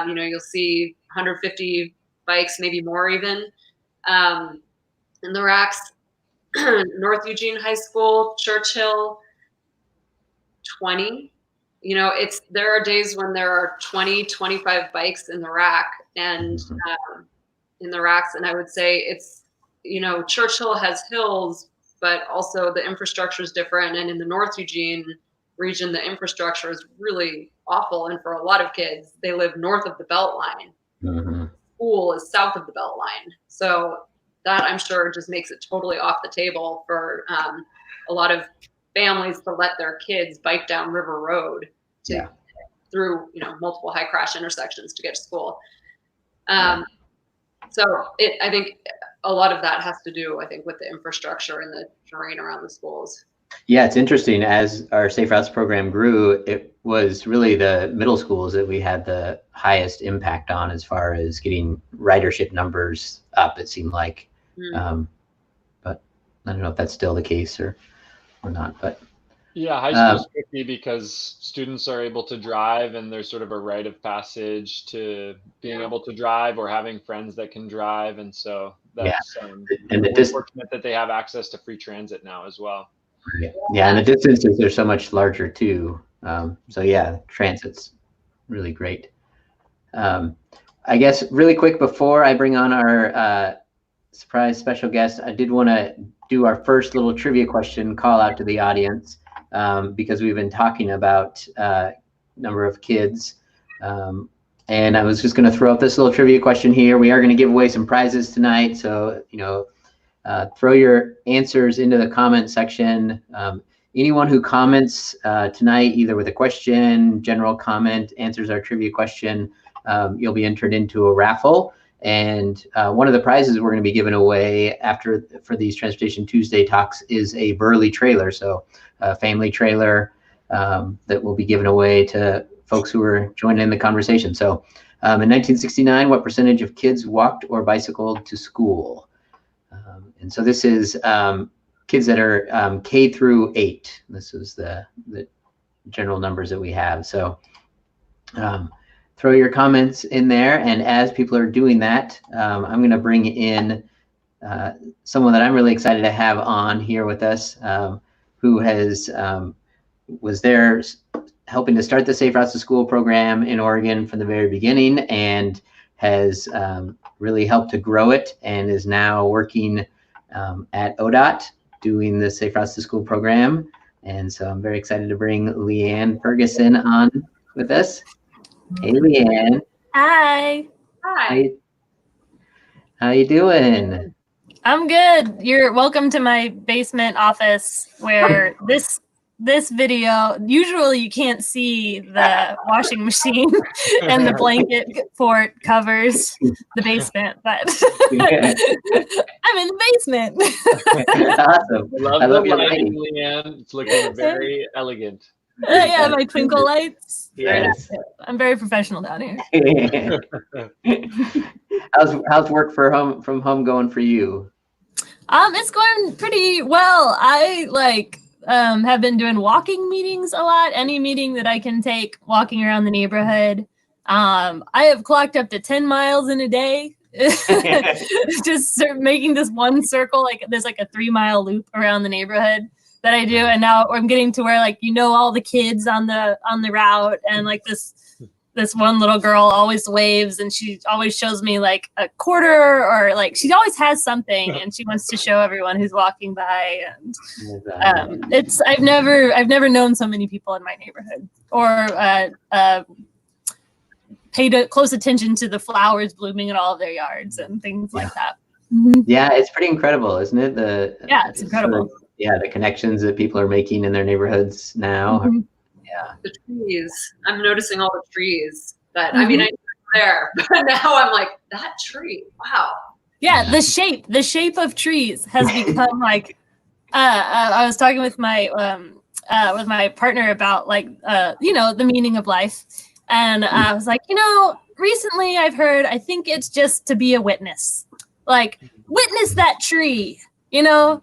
You'll see 150 bikes, maybe more even. In the racks. North Eugene High School, Churchill, 20. There are days when there are 20, 25 bikes in the rack, and in the racks. And I would say it's, Churchill has hills, but also the infrastructure is different. And in the North Eugene region, the infrastructure is really awful. And for a lot of kids, they live north of the Beltline. Mm-hmm. School is south of the Beltline. So that, I'm sure, just makes it totally off the table for a lot of families to let their kids bike down River Road through multiple high crash intersections to get to school. So I think a lot of that has to do, with the infrastructure and the terrain around the schools. Yeah, it's interesting. As our Safe Routes program grew, it was really the middle schools that we had the highest impact on as far as getting ridership numbers up, it seemed like. But I don't know if that's still the case or not. But yeah, high school is tricky because students are able to drive, and there's sort of a rite of passage to being able to drive or having friends that can drive. And so that's and we're fortunate that they have access to free transit now as well. Yeah, and the distances are so much larger too. So yeah, transit's really great. I guess really quick before I bring on our surprise special guest, I did want to do our first little trivia question call out to the audience, because we've been talking about number of kids. And I was just going to throw up this little trivia question here. We are going to give away some prizes tonight. So, throw your answers into the comment section. Anyone who comments tonight, either with a question, general comment, answers our trivia question, you'll be entered into a raffle. And one of the prizes we're going to be giving away for these Transportation Tuesday talks is a Burley trailer. So a family trailer that will be given away to folks who are joining in the conversation. So in 1969, what percentage of kids walked or bicycled to school? And so this is kids that are K through 8. This is the general numbers that we have. So throw your comments in there. And as people are doing that, I'm going to bring in someone that I'm really excited to have on here with us, who has was there helping to start the Safe Routes to School program in Oregon from the very beginning, and has really helped to grow it, and is now working at ODOT doing the Safe Routes to School program. And so I'm very excited to bring Leanne Ferguson on with us. Hey, Leanne. Hi. Hi. How you doing? I'm good. You're welcome to my basement office where this video, usually you can't see the washing machine and the blanket fort covers the basement, but I'm in the basement. Awesome. Love the lighting, Leanne. It's looking very elegant. Yeah, my twinkle lights. Yes. I'm very professional down here. How's work from home going for you? It's going pretty well. I have been doing walking meetings a lot. Any meeting that I can take walking around the neighborhood. I have clocked up to 10 miles in a day. Just making this one circle, there's a 3-mile loop around the neighborhood that I do. And now I'm getting to where all the kids on the route, and this one little girl always waves, and she always shows me a quarter, or she always has something, and she wants to show everyone who's walking by. And I've never known so many people in my neighborhood, or paid close attention to the flowers blooming in all of their yards and things like that. Mm-hmm. Yeah, it's pretty incredible, isn't it? It's incredible. The connections that people are making in their neighborhoods now. Mm-hmm. Yeah. The trees. I'm noticing all the trees that, I mean, I knew there, but now I'm like, that tree. Wow. Yeah, the shape of trees has become I was talking with my partner about the meaning of life. And I was like, recently I've heard, I think it's just to be a witness. Witness that tree. And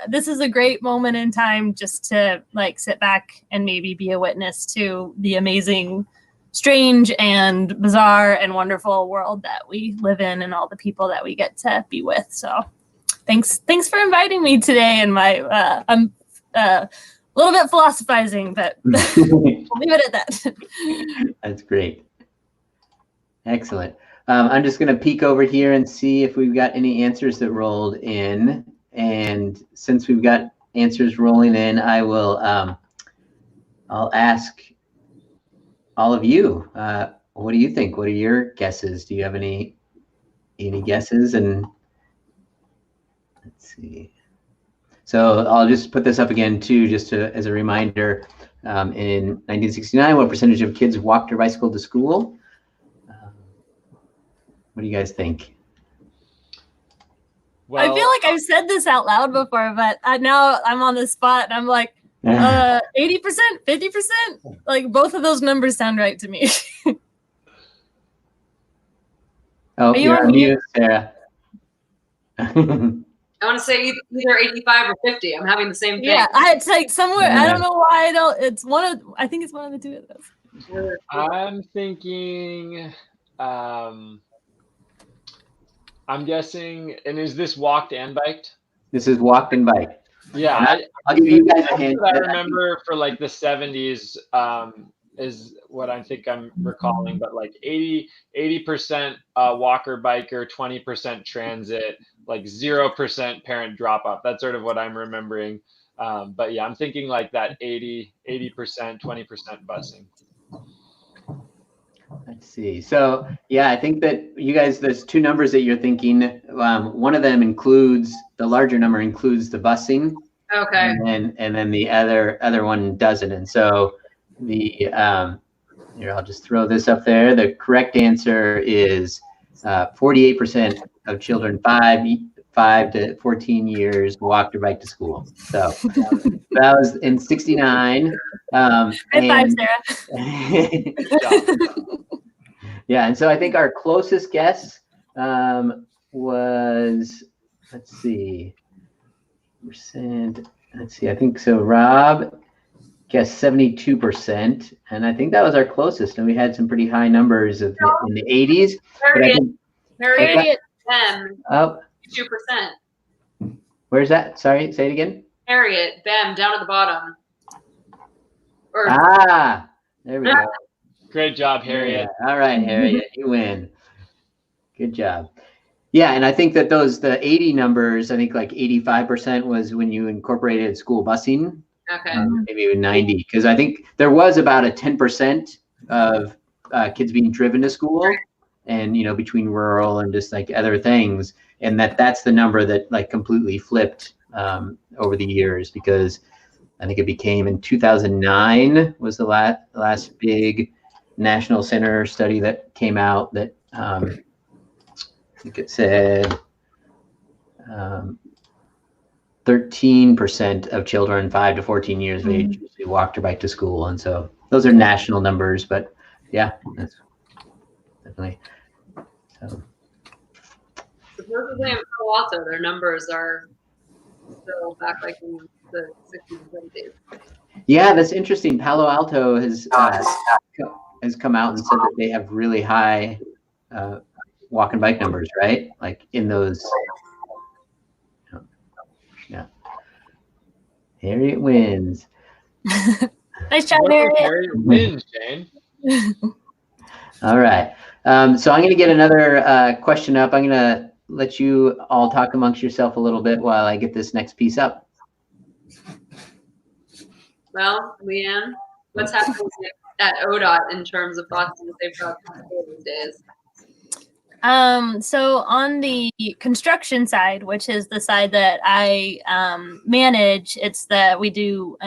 this is a great moment in time just to sit back and maybe be a witness to the amazing, strange and bizarre and wonderful world that we live in, and all the people that we get to be with. So thanks for inviting me today. And I'm a little bit philosophizing, but we'll leave it at that. That's great. Excellent. I'm just going to peek over here and see if we've got any answers that rolled in. And since we've got answers rolling in, I will I'll ask all of you, what do you think? What are your guesses? Do you have any guesses? And let's see. So I'll just put this up again too, just as a reminder. In 1969, what percentage of kids walked or bicycled to school? What do you guys think? Well, I feel like I've said this out loud before, but now I'm on the spot and I'm like, 80%, 50%. Both of those numbers sound right to me. Oh, you're on mute, Sarah. I want to say either 85 or 50. I'm having the same thing. Yeah, it's somewhere. I don't know why I don't. I think it's one of the two of those. I'm thinking. I'm guessing, and is this walked and biked? This is walked and biked. Yeah, I'll give you guys a hint. I remember for the 70s is what I think I'm recalling, but 80% walker biker, 20% transit, 0% parent drop off. That's sort of what I'm remembering. But yeah, I'm thinking that 80%, 20% busing. Let's see. So yeah, I think that you guys, there's two numbers that you're thinking. One of them includes, the larger number includes the busing. Okay. And then the other one doesn't. And so here, I'll just throw this up there. The correct answer is 48% of children 5 to 14 years walked or bike to school. So that was in 69. High five, Sarah. Yeah, and so I think our closest guess was let's see, percent. Let's see. I think so. Rob guessed 72%, and I think that was our closest. And we had some pretty high numbers in the 80s. Harriet, Bem, oh, 2%. Where's that? Sorry, say it again. Harriet, Bem, down at the bottom. There we go. Great job, Harriet. Yeah. All right, Harriet, you win. Good job. Yeah, and I think that the 80 numbers, I think like 85% was when you incorporated school busing. Okay. Maybe even 90, because I think there was about a 10% of kids being driven to school, and between rural and just like other things, and that's the number that like completely flipped over the years, because I think it became in 2009 was the last big national center study that came out that I think it said 13% of children 5 to 14 years of age usually walked or bike to school. And so those are national numbers, but yeah, that's definitely so. Supposedly in Palo Alto, their numbers are still back like in the 60s and 70s. Yeah, that's interesting. Palo Alto has come out and said that they have really high walk and bike numbers, right? Like in those. Yeah. Harriet wins. Nice job, Harriet. Harriet wins, Shane. All right. So I'm going to get another question up. I'm going to let you all talk amongst yourself a little bit while I get this next piece up. Well, Leanne, what's happening at ODOT in terms of thoughts on the safe routes these days? So on the construction side, which is the side that I manage, it's that we do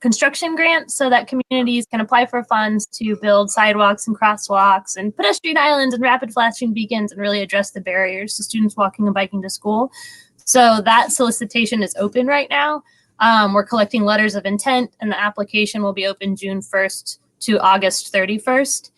construction grants so that communities can apply for funds to build sidewalks and crosswalks and pedestrian islands and rapid flashing beacons and really address the barriers to students walking and biking to school. So that solicitation is open right now. We're collecting letters of intent, and the application will be open June 1st to August 31st.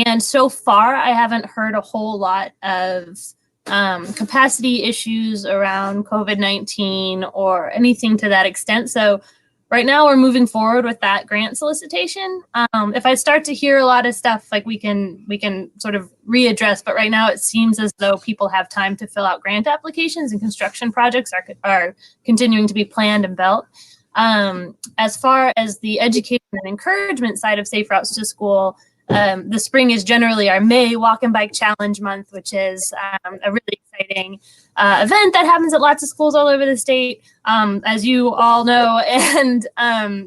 And so far, I haven't heard a whole lot of capacity issues around COVID-19 or anything to that extent. So right now, we're moving forward with that grant solicitation. If I start to hear a lot of stuff, like we can sort of readdress. But right now, it seems as though people have time to fill out grant applications, and construction projects are continuing to be planned and built. As far as the education and encouragement side of Safe Routes to School, the spring is generally our May Walk and Bike Challenge month, which is a really exciting event that happens at lots of schools all over the state, as you all know. And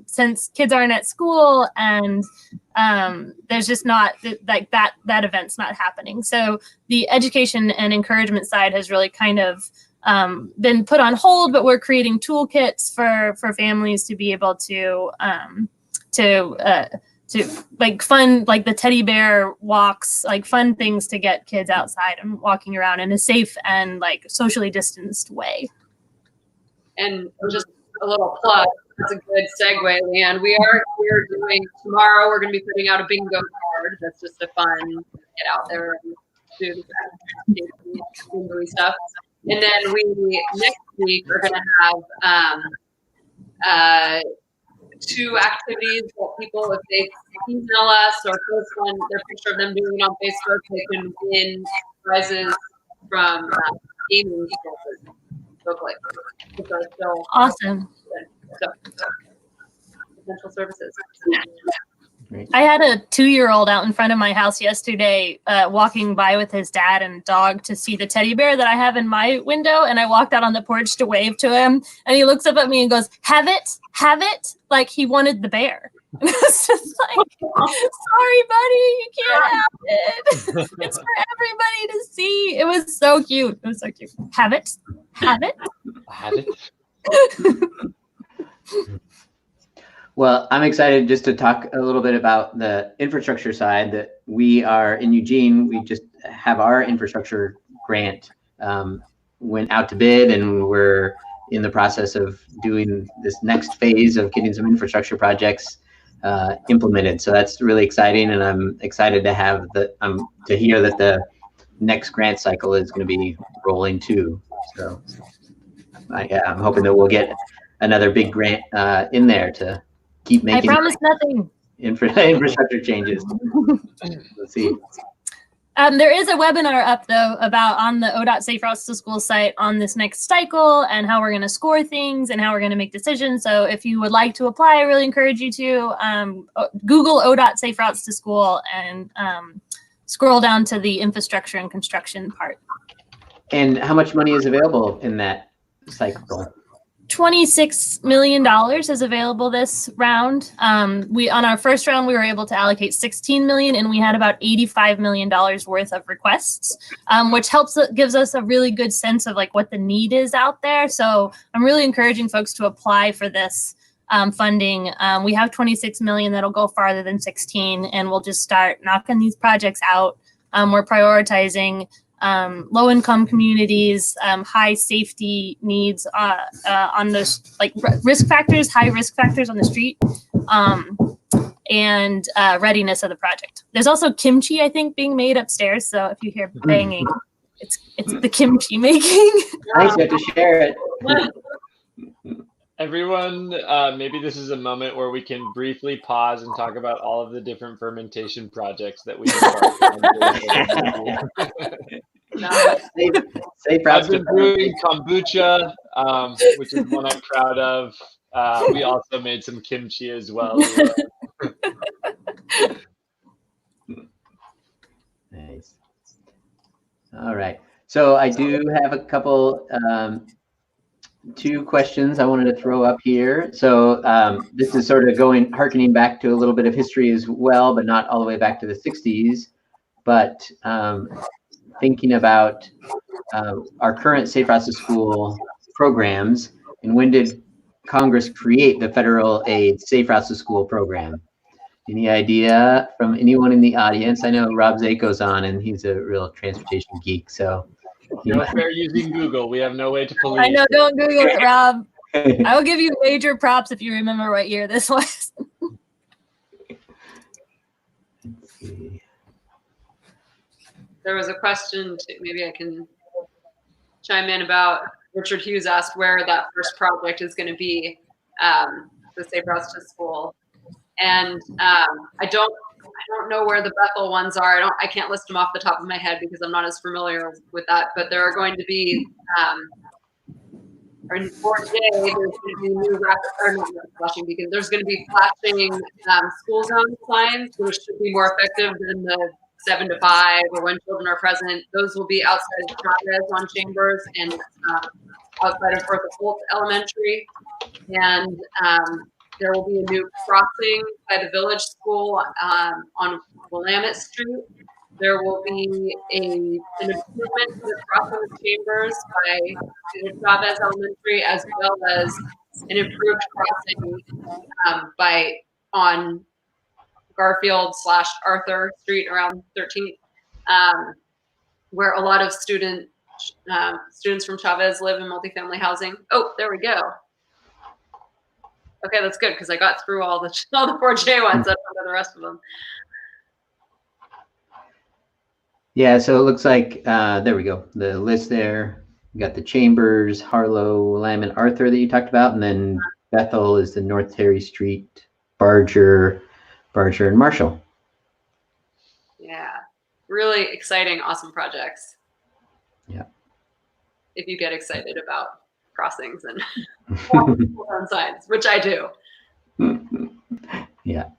since kids aren't at school and there's just not like that event's not happening. So the education and encouragement side has really kind of been put on hold, but we're creating toolkits for families to be able to like fun, like the teddy bear walks, like fun things to get kids outside and walking around in a safe and like socially distanced way. And just a little plug, that's a good segue, Leanne. We're doing tomorrow, we're going to be putting out a bingo card. That's just a fun, get out there and do the bingo stuff. And then we next week are going to have 2 activities that people, if they email us or post on their picture of them doing it on Facebook, they can win prizes from gaming people locally. Awesome. So, potential services. I had a 2-year-old out in front of my house yesterday walking by with his dad and dog to see the teddy bear that I have in my window. And I walked out on the porch to wave to him. And he looks up at me and goes, have it? Like he wanted the bear. And it's just like, sorry, buddy, you can't have it. It's for everybody to see. It was so cute. Have it. Have it. Well, I'm excited just to talk a little bit about the infrastructure side. That we are in Eugene. We just have our infrastructure grant went out to bid, and we're in the process of doing this next phase of getting some infrastructure projects implemented. So that's really exciting, and I'm excited to have to hear that the next grant cycle is going to be rolling too. So I'm hoping that we'll get another big grant in there to keep making. I promise nothing. Infrastructure changes. Let's see. There is a webinar up though about on the ODOT Safe Routes to School site on this next cycle and how we're going to score things and how we're going to make decisions. So if you would like to apply, I really encourage you to Google ODOT Safe Routes to School and scroll down to the infrastructure and construction part. And how much money is available in that cycle? $26 million is available this round. On our first round, we were able to allocate $16 million, and we had about $85 million worth of requests, which gives us a really good sense of like what the need is out there. So I'm really encouraging folks to apply for this funding. We have $26 million that'll go farther than 16, and we'll just start knocking these projects out. We're prioritizing low-income communities, high safety needs on those like risk factors, high risk factors on the street, and readiness of the project. There's also kimchi, I think, being made upstairs. So if you hear banging, it's the kimchi making. Nice, you have to share it. Everyone, maybe this is a moment where we can briefly pause and talk about all of the different fermentation projects that we have. I've been brewing kombucha, which is one I'm proud of. We also made some kimchi as well. Nice. All right. So I do have a couple, two questions I wanted to throw up here. So this is sort of harkening back to a little bit of history as well, but not all the way back to the 60s. But thinking about our current Safe Routes to School programs, and when did Congress create the federal aid Safe Routes to School program? Any idea from anyone in the audience? I know Rob Zako's on, and he's a real transportation geek. So no fair using Google. We have no way to police. I know, don't Google it, Rob. I will give you major props if you remember what year this was. Let's see. There was a question, maybe I can chime in about, Richard Hughes asked where that first project is going to be, the Safe Routes to School. And I don't know where the Bethel ones are. I can't list them off the top of my head because I'm not as familiar with that, but there are going to be, in 4J, there's going to be new flashing beacons. There's going to be flashing school zone signs, which should be more effective than the 7 to 5 or when children are present. Those will be outside of Chavez on Chambers and outside of Bertha Holt Elementary. And there will be a new crossing by the village school on Willamette Street. There will be an improvement to the crossing of Chambers by Chavez Elementary, as well as an improved crossing on Garfield/Arthur Street around 13th, where a lot of students from Chavez live in multifamily housing. Oh, there we go. Okay, that's good because I got through all the 4J ones. I don't know the rest of them. Yeah, so it looks like there we go. The list there. We got the Chambers, Harlow, Willamette, Arthur that you talked about, and then Bethel is the North Terry Street, Barger, and Marshall. Yeah, really exciting, awesome projects. Yeah. If you get excited about crossings and signs, which I do. Yeah.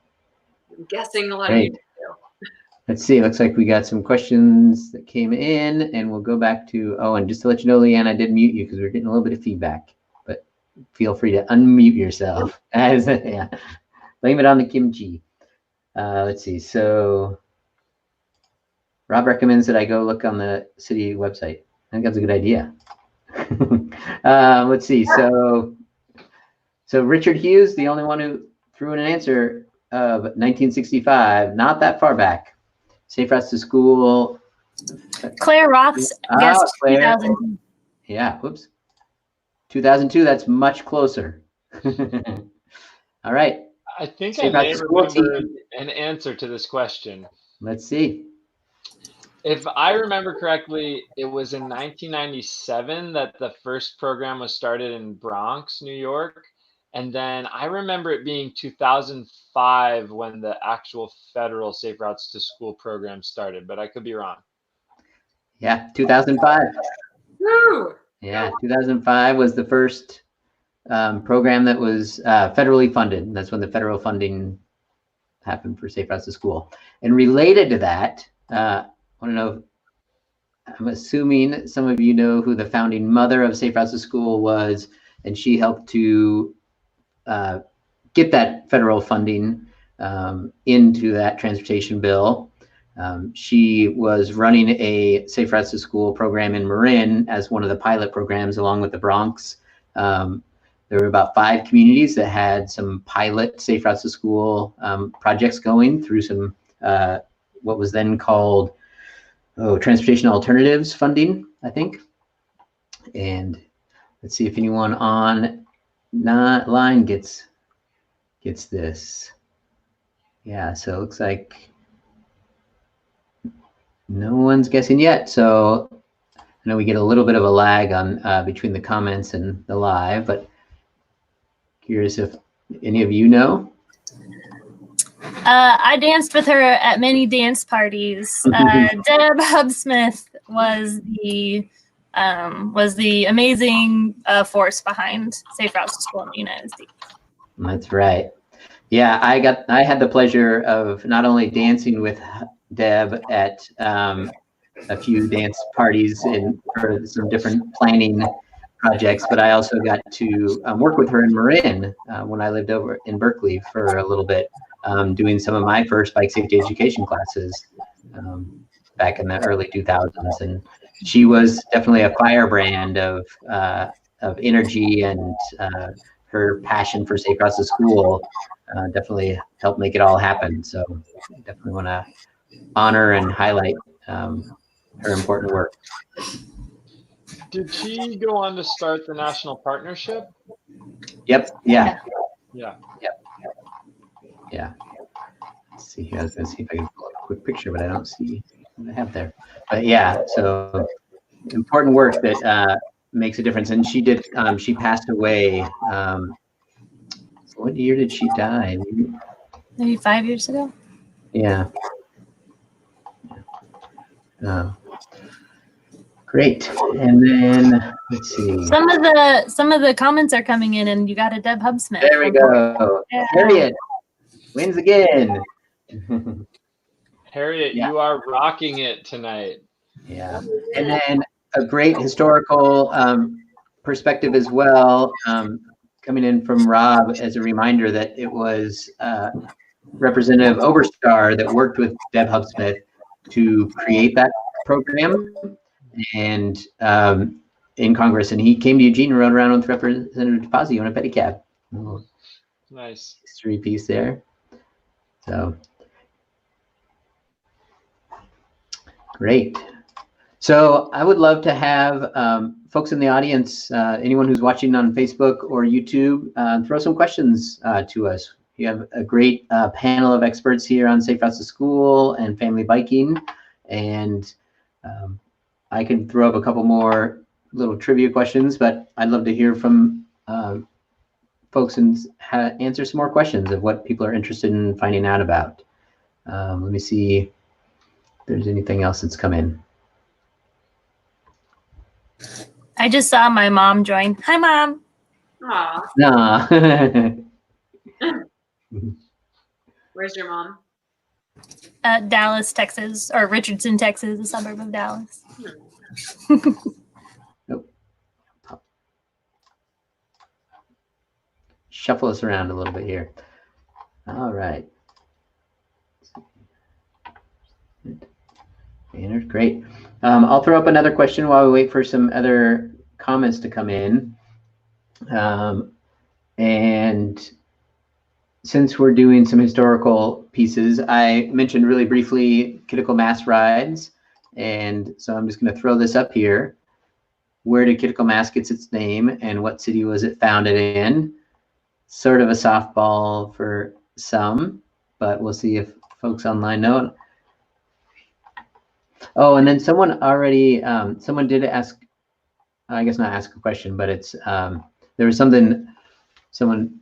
I'm guessing a lot of you do. Let's see. It looks like we got some questions that came in, and we'll go back to, and just to let you know, Leanne, I did mute you because we were getting a little bit of feedback, but feel free to unmute yourself. Yeah. Blame it on the kimchi. Let's see. So Rob recommends that I go look on the city website. I think that's a good idea. Let's see. So Richard Hughes, the only one who threw in an answer of 1965, not that far back. Safe Routes to School. Claire Roth's guessed 2002. Yeah, whoops. 2002, that's much closer. All right. I think I may remember an answer to this question. Let's see. If I remember correctly, it was in 1997 that the first program was started in Bronx, New York. And then I remember it being 2005 when the actual federal Safe Routes to School program started, but I could be wrong. Yeah, 2005. Woo! Yeah, 2005 was the first program that was federally funded. That's when the federal funding happened for Safe Routes to School. And related to that, I want to know, I'm assuming some of you know who the founding mother of Safe Routes to School was, and she helped to get that federal funding into that transportation bill. She was running a Safe Routes to School program in Marin as one of the pilot programs along with the Bronx. There were about 5 communities that had some pilot Safe Routes to School projects going through some what was then called transportation alternatives funding, I think. And let's see if anyone on line gets this. Yeah, so it looks like no one's guessing yet. So I know we get a little bit of a lag on between the comments and the live, but curious if any of you know. I danced with her at many dance parties. Deb Hubsmith was the amazing force behind Safe Routes to School in the United States. That's right. Yeah, I had the pleasure of not only dancing with Deb at a few dance parties and for some different planning projects, but I also got to work with her in Marin when I lived over in Berkeley for a little bit, doing some of my first bike safety education classes back in the early 2000s. And she was definitely a firebrand of energy, and her passion for Safe Routes to School definitely helped make it all happen. So definitely want to honor and highlight her important work. Did she go on to start the national partnership? Yep. Yeah. Yeah. Yep. Yeah. Let's see here. I was going to see if I can pull up a quick picture, but I don't see what I have there. But yeah, so important work that makes a difference. And she did. She passed away. What year did she die? Maybe 5 years ago. Yeah. Great. And then let's see. Some of the comments are coming in, and you got a Deb Hubsmith. There we go. Yeah. Harriet wins again. Harriet, you are rocking it tonight. Yeah. And then a great historical perspective as well, coming in from Rob as a reminder that it was Representative Oberstar that worked with Deb Hubsmith to create that program and in Congress, and he came to Eugene and rode around with Representative DePazio on a pedicab. Oh, nice history piece there. So great. So I would love to have folks in the audience, anyone who's watching on Facebook or YouTube, throw some questions to us. You have a great panel of experts here on Safe Routes to School and family biking, and I could throw up a couple more little trivia questions, but I'd love to hear from folks and answer some more questions of what people are interested in finding out about. Let me see if there's anything else that's come in. I just saw my mom join. Hi, Mom. Aw. Nah. Where's your mom? Dallas, Texas, or Richardson, Texas, a suburb of Dallas. Nope. Shuffle us around a little bit here. All right. Great. I'll throw up another question while we wait for some other comments to come in. And since we're doing some historical pieces, I mentioned really briefly Kittical Mass rides. And so I'm just going to throw this up here. Where did Kittical Mass get its name, and what city was it founded in? Sort of a softball for some, but we'll see if folks online know. Oh, and then someone already, someone did ask, I guess not ask a question, but it's, there was something, someone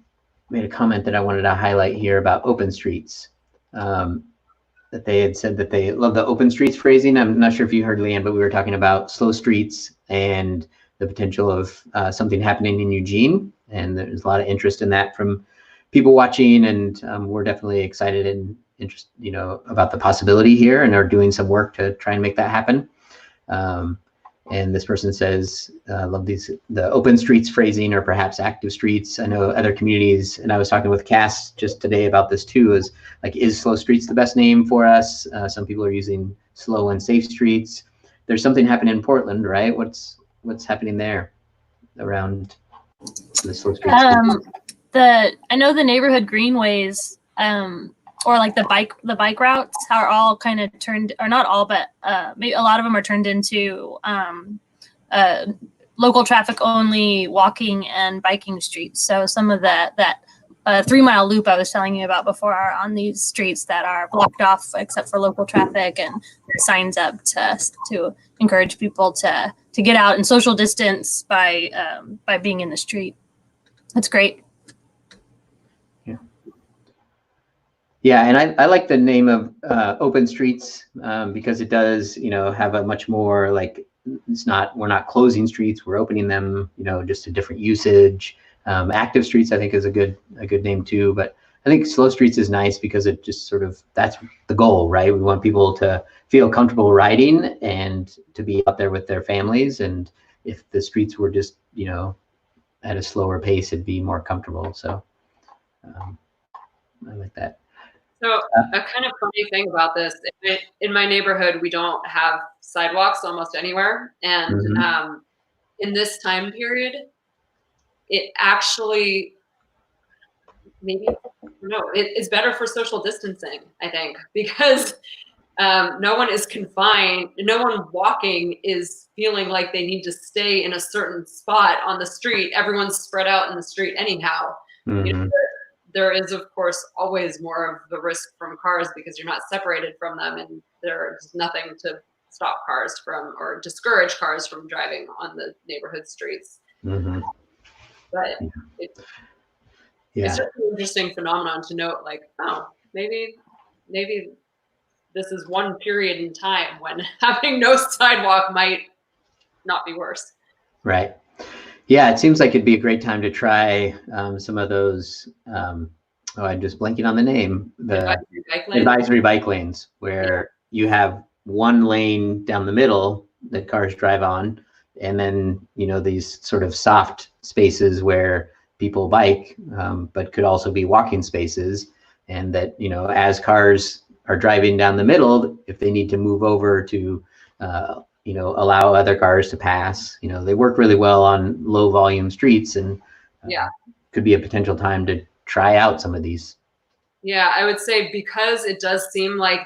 made a comment that I wanted to highlight here about open streets. That they had said that they love the open streets phrasing. I'm not sure if you heard, Leanne, but we were talking about slow streets and the potential of something happening in Eugene. And there's a lot of interest in that from people watching. And we're definitely excited and interested, about the possibility here, and are doing some work to try and make that happen. And this person says, love the open streets phrasing, or perhaps active streets. I know other communities, and I was talking with Cass just today about this too, is slow streets the best name for us? Some people are using slow and safe streets. There's something happening in Portland, right? What's happening there around the slow streets? I know the neighborhood greenways, or like the bike routes are all kind of turned, or not all, but maybe a lot of them are turned into local traffic only walking and biking streets. So some of that 3-mile loop I was telling you about before are on these streets that are blocked off except for local traffic, and signs up to encourage people to get out and social distance by being in the street. That's great. Yeah, and I like the name of open streets because it does, have a much more we're not closing streets, we're opening them, just a different usage. Active streets, I think, is a good name too. But I think slow streets is nice because it just sort of, that's the goal, right? We want people to feel comfortable riding and to be out there with their families. And if the streets were just, at a slower pace, it'd be more comfortable. So I like that. So a kind of funny thing about this, in my neighborhood, we don't have sidewalks almost anywhere. And in this time period, it actually, it's better for social distancing, I think, because no one is confined. No one walking is feeling like they need to stay in a certain spot on the street. Everyone's spread out in the street anyhow. There is, of course, always more of the risk from cars because you're not separated from them, and there's nothing to stop cars from or discourage cars from driving on the neighborhood streets. But it's just an interesting phenomenon to note, maybe this is one period in time when having no sidewalk might not be worse. Right. Yeah, it seems like it'd be a great time to try some of those. I'm just blanking on the name. The advisory bike lanes, where you have one lane down the middle that cars drive on, and then these sort of soft spaces where people bike, but could also be walking spaces. And that as cars are driving down the middle, if they need to move over to allow other cars to pass, they work really well on low volume streets, and could be a potential time to try out some of these. Yeah, I would say because it does seem like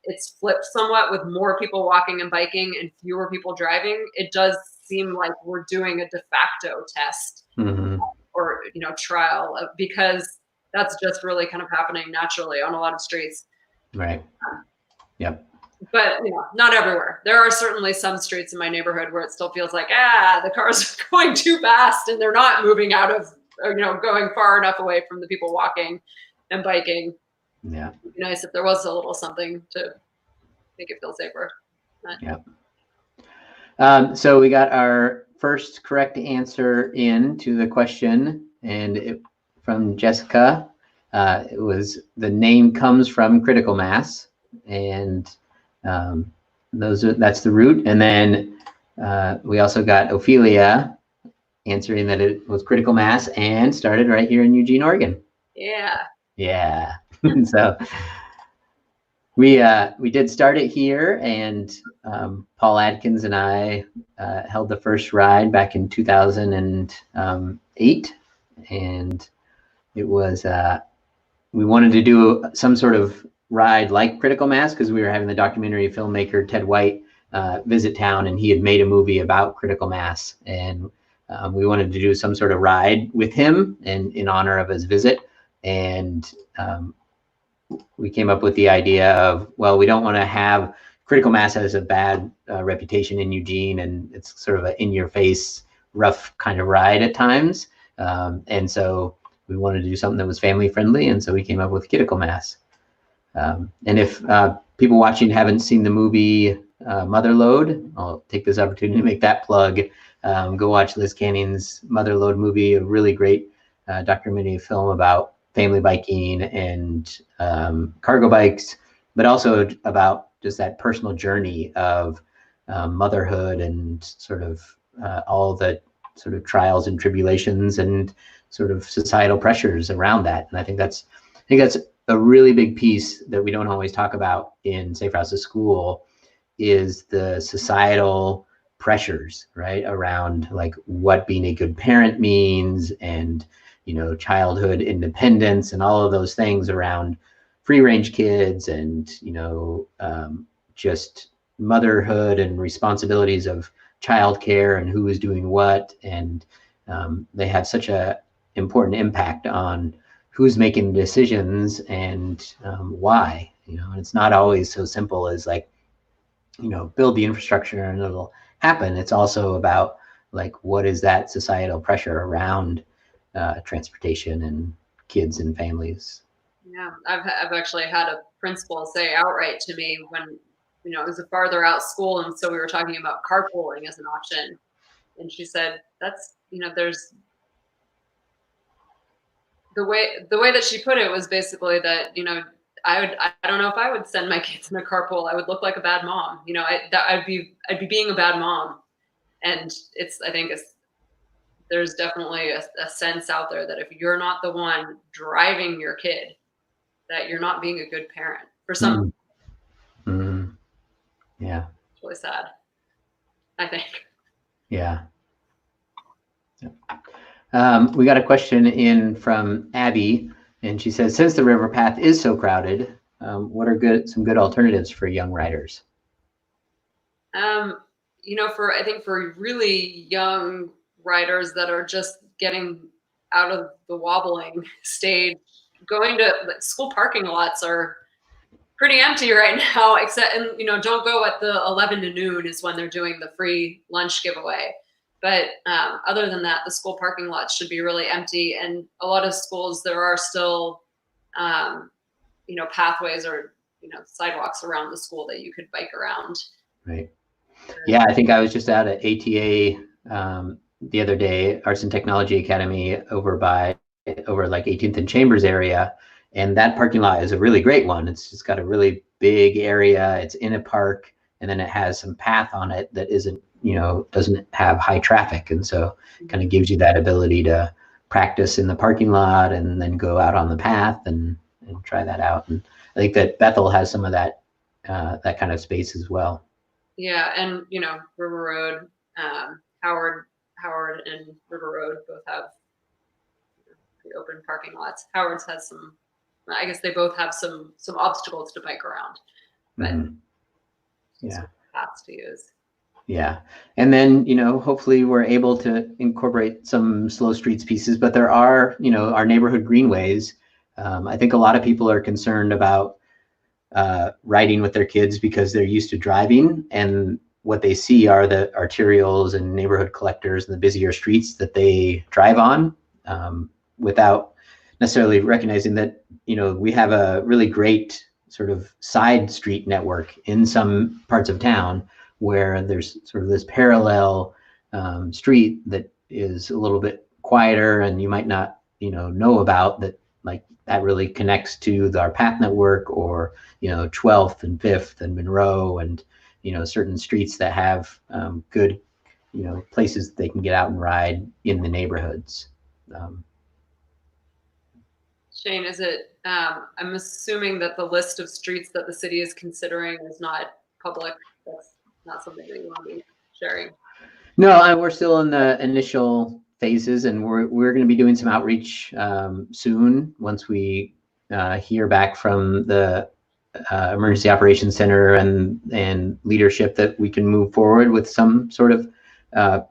it's flipped somewhat with more people walking and biking and fewer people driving. It does seem like we're doing a de facto test or trial because that's just really kind of happening naturally on a lot of streets. Right. Yep. But not everywhere. There are certainly some streets in my neighborhood where it still feels like the cars are going too fast and they're not moving out of going far enough away from the people walking and biking. Yeah. It'd be nice if there was a little something to make it feel safer. Yeah. So we got our first correct answer in to the question, and from Jessica, it was the name comes from critical mass, and that's the root. And then we also got Ophelia answering that it was critical mass and started right here in Eugene, Oregon. Yeah. So we did start it here, and Paul Adkins and I held the first ride back in 2008, and it was we wanted to do some sort of ride like critical mass because we were having the documentary filmmaker Ted White visit town, and he had made a movie about critical mass, and we wanted to do some sort of ride with him in honor of his visit. And we came up with the idea of, well, we don't want to have critical mass has a bad reputation in Eugene, and it's sort of an in-your-face, rough kind of ride at times. And so we wanted to do something that was family friendly, and so we came up with critical mass. And if people watching haven't seen the movie Motherload, I'll take this opportunity to make that plug. Go watch Liz Canning's Motherload movie, a really great documentary film about family biking and cargo bikes, but also about just that personal journey of motherhood and sort of all the sort of trials and tribulations and sort of societal pressures around that. And I think that's a really big piece that we don't always talk about in Safe Routes to School, is the societal pressures, right, around like what being a good parent means, and childhood independence and all of those things around free range kids, and just motherhood and responsibilities of childcare and who is doing what, and they have such a important impact on who's making the decisions and why. And it's not always so simple as like build the infrastructure and it'll happen. It's also about like what is that societal pressure around transportation and kids and families. Yeah, I've actually had a principal say outright to me when it was a farther out school, and so we were talking about carpooling as an option, and she said that's there's the way that she put it was basically that I don't know if I would send my kids in a carpool. I would look like a bad mom. I'd be being a bad mom, and I think there's definitely a sense out there that if you're not the one driving your kid, that you're not being a good parent for some. Yeah. It's really sad, I think. Yeah. We got a question in from Abby, and she says, since the river path is so crowded, what are some good alternatives for young riders? I think for really young riders that are just getting out of the wobbling stage, going to school parking lots are pretty empty right now, except, and don't go at the 11 to noon is when they're doing the free lunch giveaway. But other than that, the school parking lots should be really empty. And a lot of schools, there are still, pathways or, sidewalks around the school that you could bike around. Right. Yeah, I think I was just out at ATA the other day, Arts and Technology Academy over like 18th and Chambers area. And that parking lot is a really great one. It's just got a really big area. It's in a park, and then it has some path on it that isn't, doesn't have high traffic. And so it kind of gives you that ability to practice in the parking lot and then go out on the path and try that out. And I think that Bethel has some of that kind of space as well. Yeah, and River Road, Howard and River Road both have the open parking lots. Howard's has some. I guess they both have some obstacles to bike around, but yeah, paths to use. Yeah, and then hopefully we're able to incorporate some slow streets pieces, but there are our neighborhood greenways. I think a lot of people are concerned about riding with their kids because they're used to driving, and what they see are the arterials and neighborhood collectors and the busier streets that they drive on, without necessarily recognizing that we have a really great sort of side street network in some parts of town where there's sort of this parallel street that is a little bit quieter, and you might not know about that, like that really connects to our path network, or 12th and 5th and Monroe, and certain streets that have good places they can get out and ride in the neighborhoods. Shane, is it, I'm assuming that the list of streets that the city is considering is not public. That's not something that you want to be sharing. No, we're still in the initial phases, and we're going to be doing some outreach soon once we hear back from the Emergency Operations Center and leadership that we can move forward with some sort of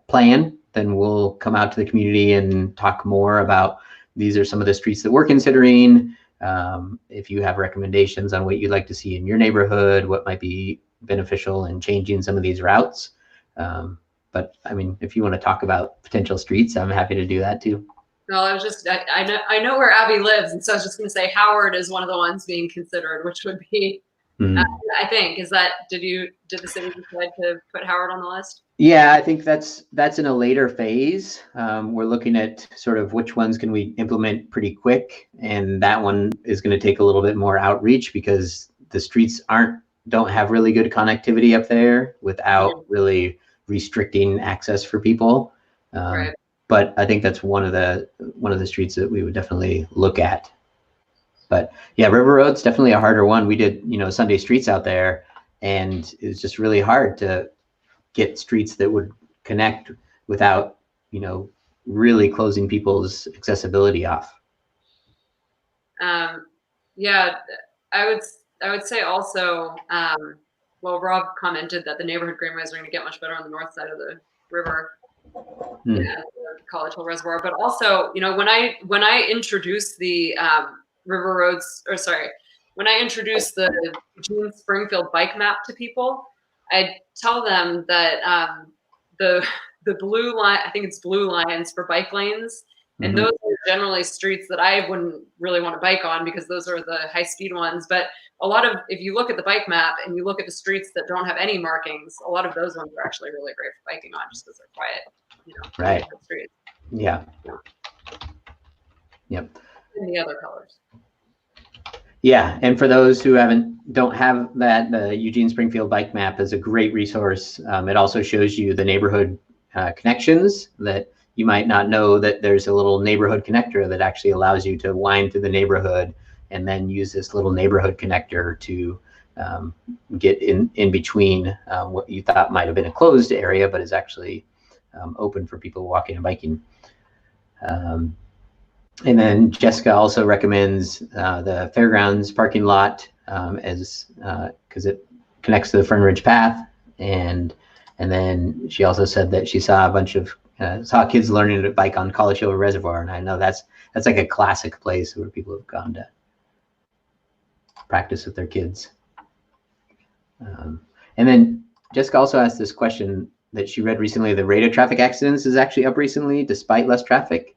plan. Then we'll come out to the community and talk more about these are some of the streets that we're considering. If you have recommendations on what you'd like to see in your neighborhood, what might be beneficial in changing some of these routes. But I mean, if you want to talk about potential streets, I'm happy to do that too. No, I was just, I know where Abby lives. And so I was just going to say Howard is one of the ones being considered, which would be, I think, did the city decide to put Howard on the list? Yeah, I think that's in a later phase. We're looking at sort of which ones can we implement pretty quick. And that one is going to take a little bit more outreach because the streets don't have really good connectivity up there without really restricting access for people. Right. But I think that's one of the streets that we would definitely look at. But yeah, River Road's definitely a harder one. We did, Sunday streets out there, and it was just really hard to get streets that would connect without, really closing people's accessibility off. Yeah, I would say also, well, Rob commented that the neighborhood greenways are going to get much better on the north side of the river. Yeah, the College Hill Reservoir. But also, when I introduced the River Roads, when I introduced the Eugene Springfield bike map to people, I tell them that the blue line, I think it's blue lines for bike lanes, and those are generally streets that I wouldn't really want to bike on because those are the high speed ones. But if you look at the bike map and you look at the streets that don't have any markings, a lot of those ones are actually really great for biking on just because they're quiet, right. Streets. Yeah. Yep. And the other colors. Yeah, and for those who don't have that, the Eugene Springfield bike map is a great resource. It also shows you the neighborhood connections that you might not know that there's a little neighborhood connector that actually allows you to wind through the neighborhood and then use this little neighborhood connector to get in between what you thought might have been a closed area, but is actually open for people walking and biking. And then Jessica also recommends the fairgrounds parking lot because it connects to the Fern Ridge Path. And then she also said that she saw a bunch of saw kids learning to bike on College Hill Reservoir, and I know that's like a classic place where people have gone to practice with their kids. And then Jessica also asked this question that she read recently: the rate of traffic accidents is actually up recently despite less traffic.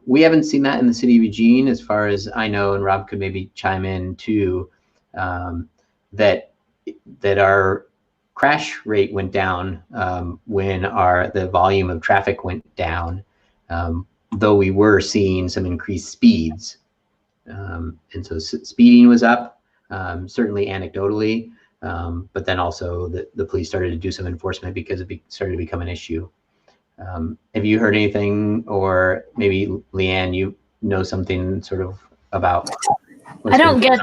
We haven't seen that in the city of Eugene, as far as I know, and Rob could maybe chime in too, that our crash rate went down when the volume of traffic went down, though we were seeing some increased speeds. And so speeding was up, certainly anecdotally, but then also the police started to do some enforcement because it started to become an issue. Have you heard anything, or maybe Leanne, you know something sort of about? I don't get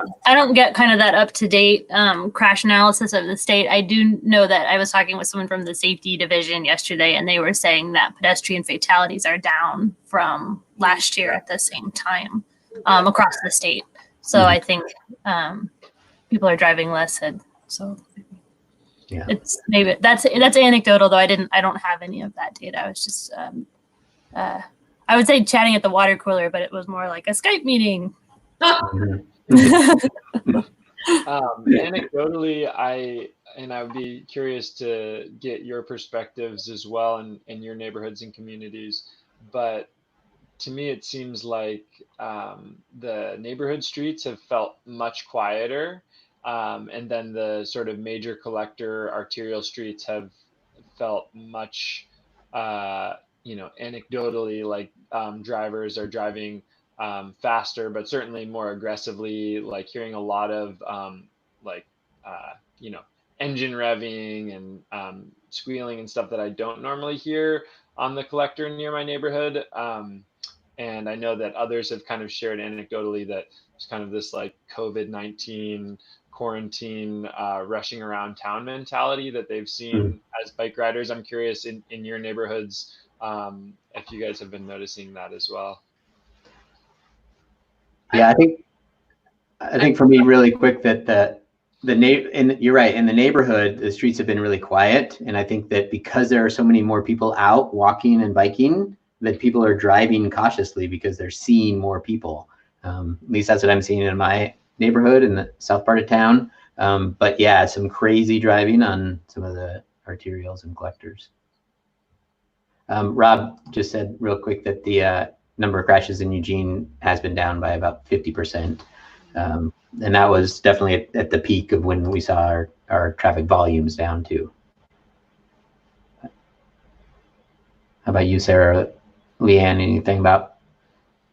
kind of that up to date crash analysis of the state. I do know that I was talking with someone from the safety division yesterday, and they were saying that pedestrian fatalities are down from last year at the same time across the state. So I think people are driving less. So yeah, it's maybe that's anecdotal though. I don't have any of that data. I was just I would say chatting at the water cooler, but it was more like a Skype meeting. Anecdotally, I would be curious to get your perspectives as well in your neighborhoods and communities. But to me, it seems like the neighborhood streets have felt much quieter. And then the sort of major collector arterial streets have felt much, anecdotally, like drivers are driving faster, but certainly more aggressively, like hearing a lot of engine revving and squealing and stuff that I don't normally hear on the collector near my neighborhood. And I know that others have kind of shared anecdotally that it's kind of this like COVID-19 quarantine rushing around town mentality that they've seen as bike riders. I'm curious in your neighborhoods if you guys have been noticing that as well. Yeah, I think for me, really quick, that and you're right, in the neighborhood, the streets have been really quiet, and I think that because there are so many more people out walking and biking, that people are driving cautiously because they're seeing more people. At least that's what I'm seeing in my neighborhood in the south part of town. But yeah, some crazy driving on some of the arterials and collectors. Rob just said real quick that the number of crashes in Eugene has been down by about 50%. And that was definitely at the peak of when we saw our traffic volumes down too. How about you, Sarah? Leanne, anything about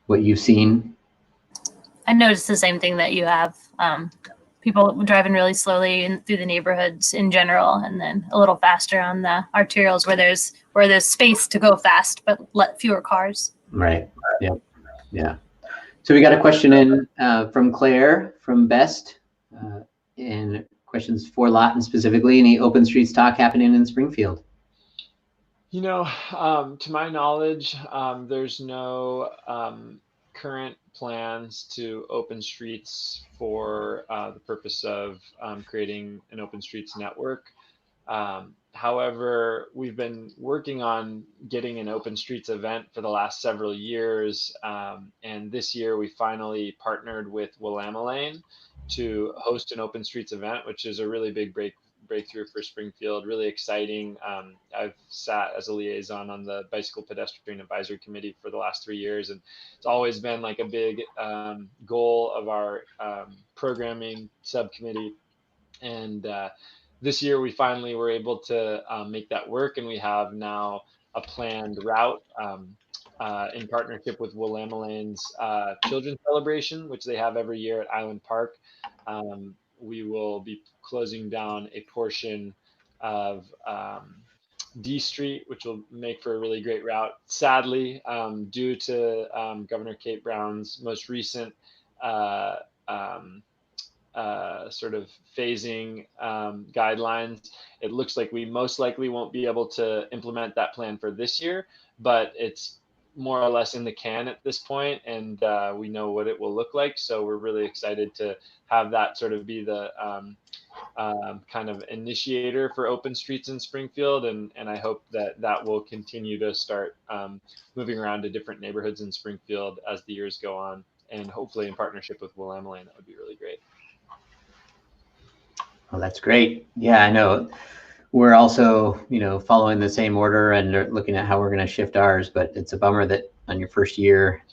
what you've seen? I noticed the same thing that you have. People driving really slowly through the neighborhoods in general, and then a little faster on the arterials where there's space to go fast, but fewer cars. Right. Yeah. Yeah. So we got a question in from Claire from Best, and questions for Laughton specifically. Any open streets talk happening in Springfield? You know, to my knowledge, there's no current plans to open streets for the purpose of creating an open streets network. However, we've been working on getting an open streets event for the last several years. And this year we finally partnered with Willamette to host an open streets event, which is a really big breakthrough for Springfield, really exciting. I've sat as a liaison on the Bicycle Pedestrian Advisory Committee for the last 3 years, and it's always been like a big goal of our programming subcommittee. And this year we finally were able to make that work, and we have now a planned route in partnership with Willamalaine's Children's Celebration, which they have every year at Island Park. We will be closing down a portion of D Street, which will make for a really great route. Sadly, due to Governor Kate Brown's most recent sort of phasing guidelines, it looks like we most likely won't be able to implement that plan for this year, but it's more or less in the can at this point, and we know what it will look like. So we're really excited to have that sort of be the kind of initiator for open streets in Springfield, and I hope that will continue to start moving around to different neighborhoods in Springfield as the years go on, and hopefully in partnership with Willamette. That would be really great. Well, that's great. Yeah, I know. We're also, following the same order and looking at how we're going to shift ours, but it's a bummer that on your first year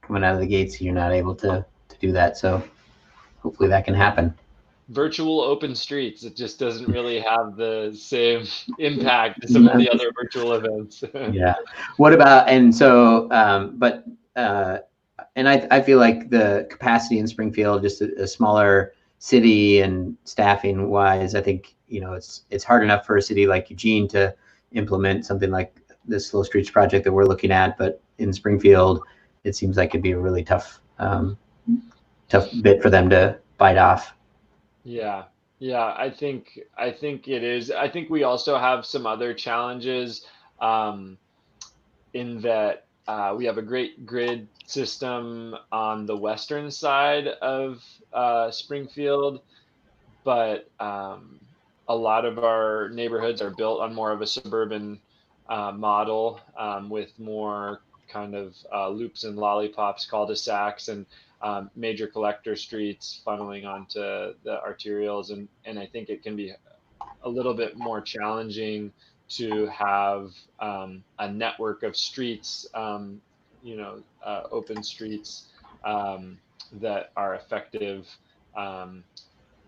coming out of the gates, you're not able to do that. So hopefully that can happen. Virtual open streets, it just doesn't really have the same impact as some of the other virtual events. Yeah. What about, and so, and I feel like the capacity in Springfield, just a smaller city and staffing wise, I think, it's hard enough for a city like Eugene to implement something like this Slow Streets project that we're looking at, but in Springfield, it seems like it'd be a really tough bit for them to bite off. Yeah, I think it is. I think we also have some other challenges in that we have a great grid system on the western side of Springfield, but a lot of our neighborhoods are built on more of a suburban model with more kind of loops and lollipops, cul-de-sacs, and major collector streets funneling onto the arterials. And I think it can be a little bit more challenging to have a network of streets, open streets that are effective on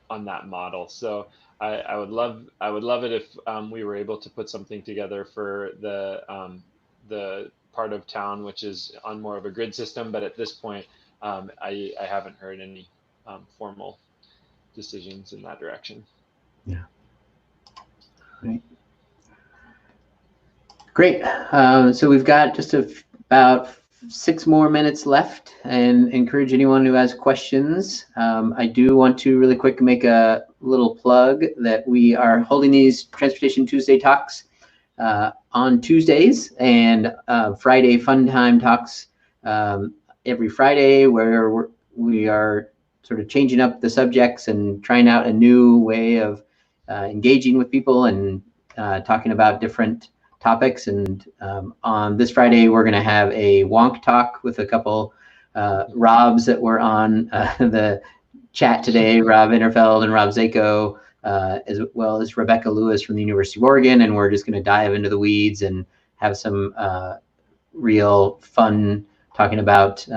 that model. So I would love it if we were able to put something together for the part of town which is on more of a grid system. But at this point, I haven't heard any formal decisions in that direction. Yeah. Right. Great. So we've got just about 6 more minutes left, and encourage anyone who has questions. I do want to really quick make a little plug that we are holding these Transportation Tuesday talks on Tuesdays, and Friday Fun Time talks every Friday, where we are sort of changing up the subjects and trying out a new way of engaging with people and talking about different topics. And on this Friday, we're going to have a wonk talk with a couple Robs that were on the chat today, Rob Interfeld and Rob Zako, as well as Rebecca Lewis from the University of Oregon. And we're just going to dive into the weeds and have some real fun talking about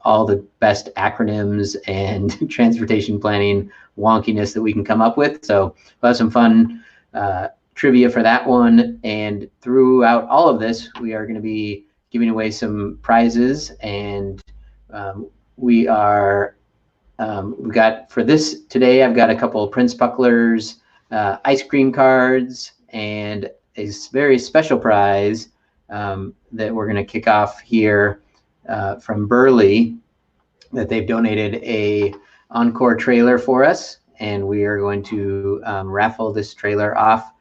all the best acronyms and transportation planning wonkiness that we can come up with. So we'll have some fun trivia for that one. And throughout all of this, we are going to be giving away some prizes. And we've got, for this today, I've got a couple of Prince Bucklers, ice cream cards, and a very special prize that we're going to kick off here from Burley, that they've donated a Encore trailer for us, and we are going to raffle this trailer off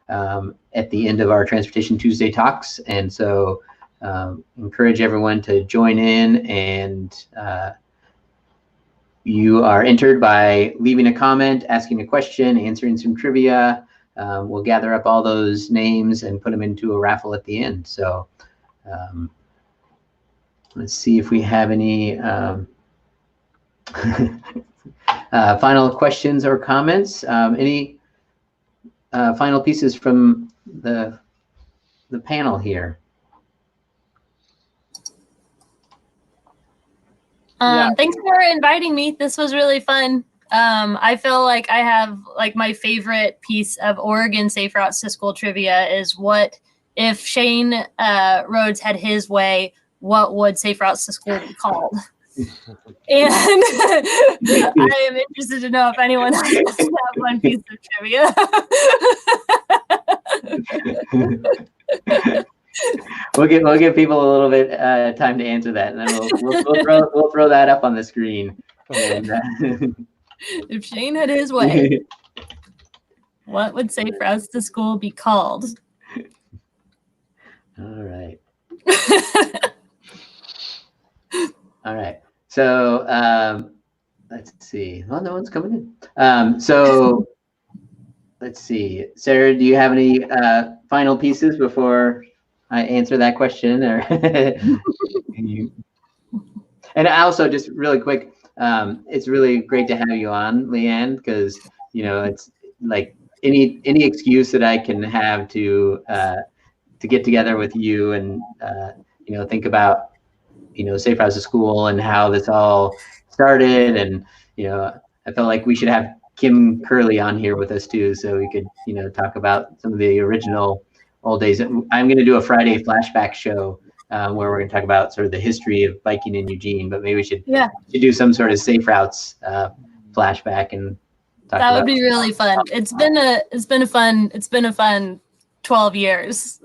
at the end of our Transportation Tuesday talks. And so encourage everyone to join in, and you are entered by leaving a comment, asking a question, answering some trivia. We'll gather up all those names and put them into a raffle at the end. So let's see if we have any final questions or comments. Any final pieces from the panel here? Thanks for inviting me. This was really fun. I feel like I have like my favorite piece of Oregon Safe Routes to School trivia is, what if Shane Rhodes had his way, what would Safe Routes to School be called? And I am interested to know if anyone else has that one piece of trivia. We'll give people a little bit time to answer that, and then we'll throw that up on the screen. And, if Shane had his way, what would Safe Routes to School be called? All right. All right. So let's see. Well, no one's coming in. So let's see. Sarah, do you have any final pieces before I answer that question? Or and also, just really quick, it's really great to have you on, Leanne, because it's like any excuse that I can have to get together with you and think about Safe Routes to School and how this all started. And I felt like we should have Kim Curley on here with us too, so we could talk about some of the original old days. I'm going to do a Friday flashback show where we're going to talk about sort of the history of biking in Eugene, but maybe we should do some sort of Safe Routes flashback and talk that about would be really fun. It's been a fun 12 years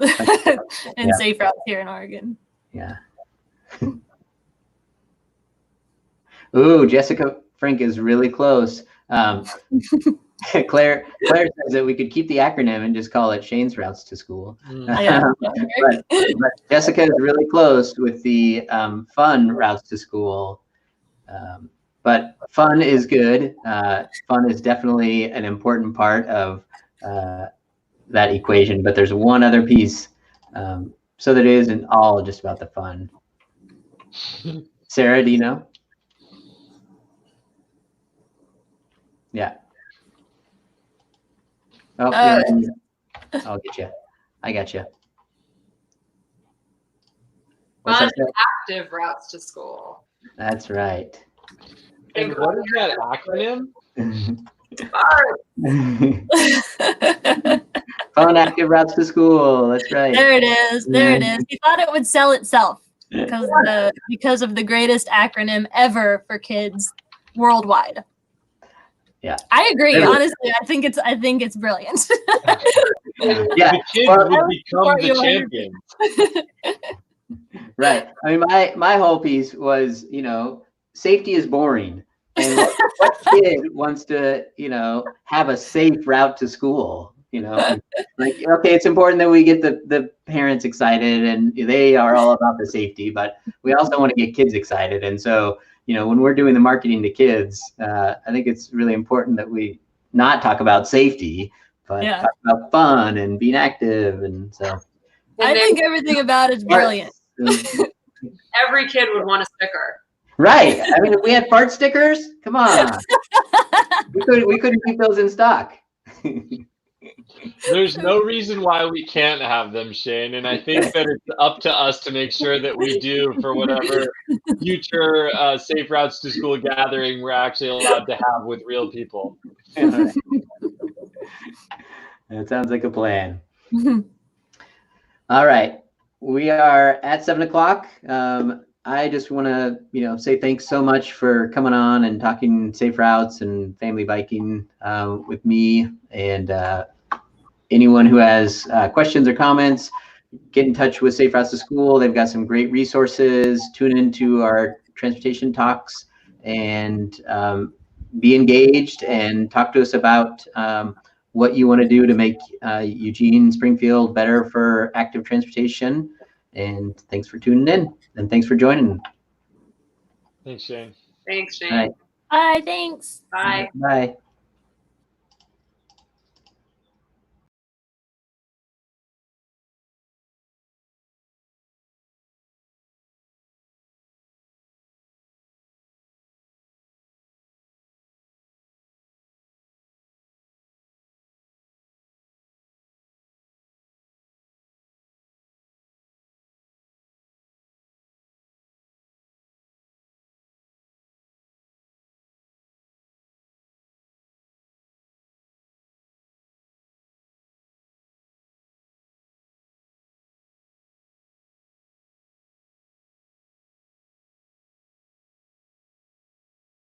in Safe Routes here in Oregon. Yeah. Ooh, Jessica Frank is really close. Claire says that we could keep the acronym and just call it Shane's Routes to School. But Jessica is really close with the fun routes to school. But fun is good. Fun is definitely an important part of that equation. But there's one other piece, so that it isn't all just about the fun. Sarah, do you know? Yeah. Oh, I'll get you. I got you. Fun, active routes to school. That's right. And what is that acronym? Fun, active routes to school. That's right. There it is. There it is. He thought it would sell itself because of the greatest acronym ever for kids worldwide. Yeah, I agree. Honestly, I think it's brilliant. Yeah, the kids would become the champions. Right. I mean, my whole piece was, safety is boring, and what kid wants to, have a safe route to school? Like, okay, it's important that we get the parents excited, and they are all about the safety, but we also want to get kids excited, and so. When we're doing the marketing to kids, I think it's really important that we not talk about safety, but talk about fun and being active. And so I think everything about it's brilliant. Every kid would want a sticker. Right. I mean, if we had fart stickers, come on. We couldn't keep those in stock. There's no reason why we can't have them, Shane, and I think that it's up to us to make sure that we do for whatever future Safe Routes to School gathering we're actually allowed to have with real people. That sounds like a plan. All right. We are at 7 o'clock. I just want to, say thanks so much for coming on and talking safe routes and family biking with me. And anyone who has questions or comments, get in touch with Safe Routes to School. They've got some great resources. Tune into our transportation talks and be engaged and talk to us about what you want to do to make Eugene, Springfield better for active transportation. And thanks for tuning in, and thanks for joining. Thanks, Shane. Thanks, Shane. All right. Bye. Thanks. Bye. Bye.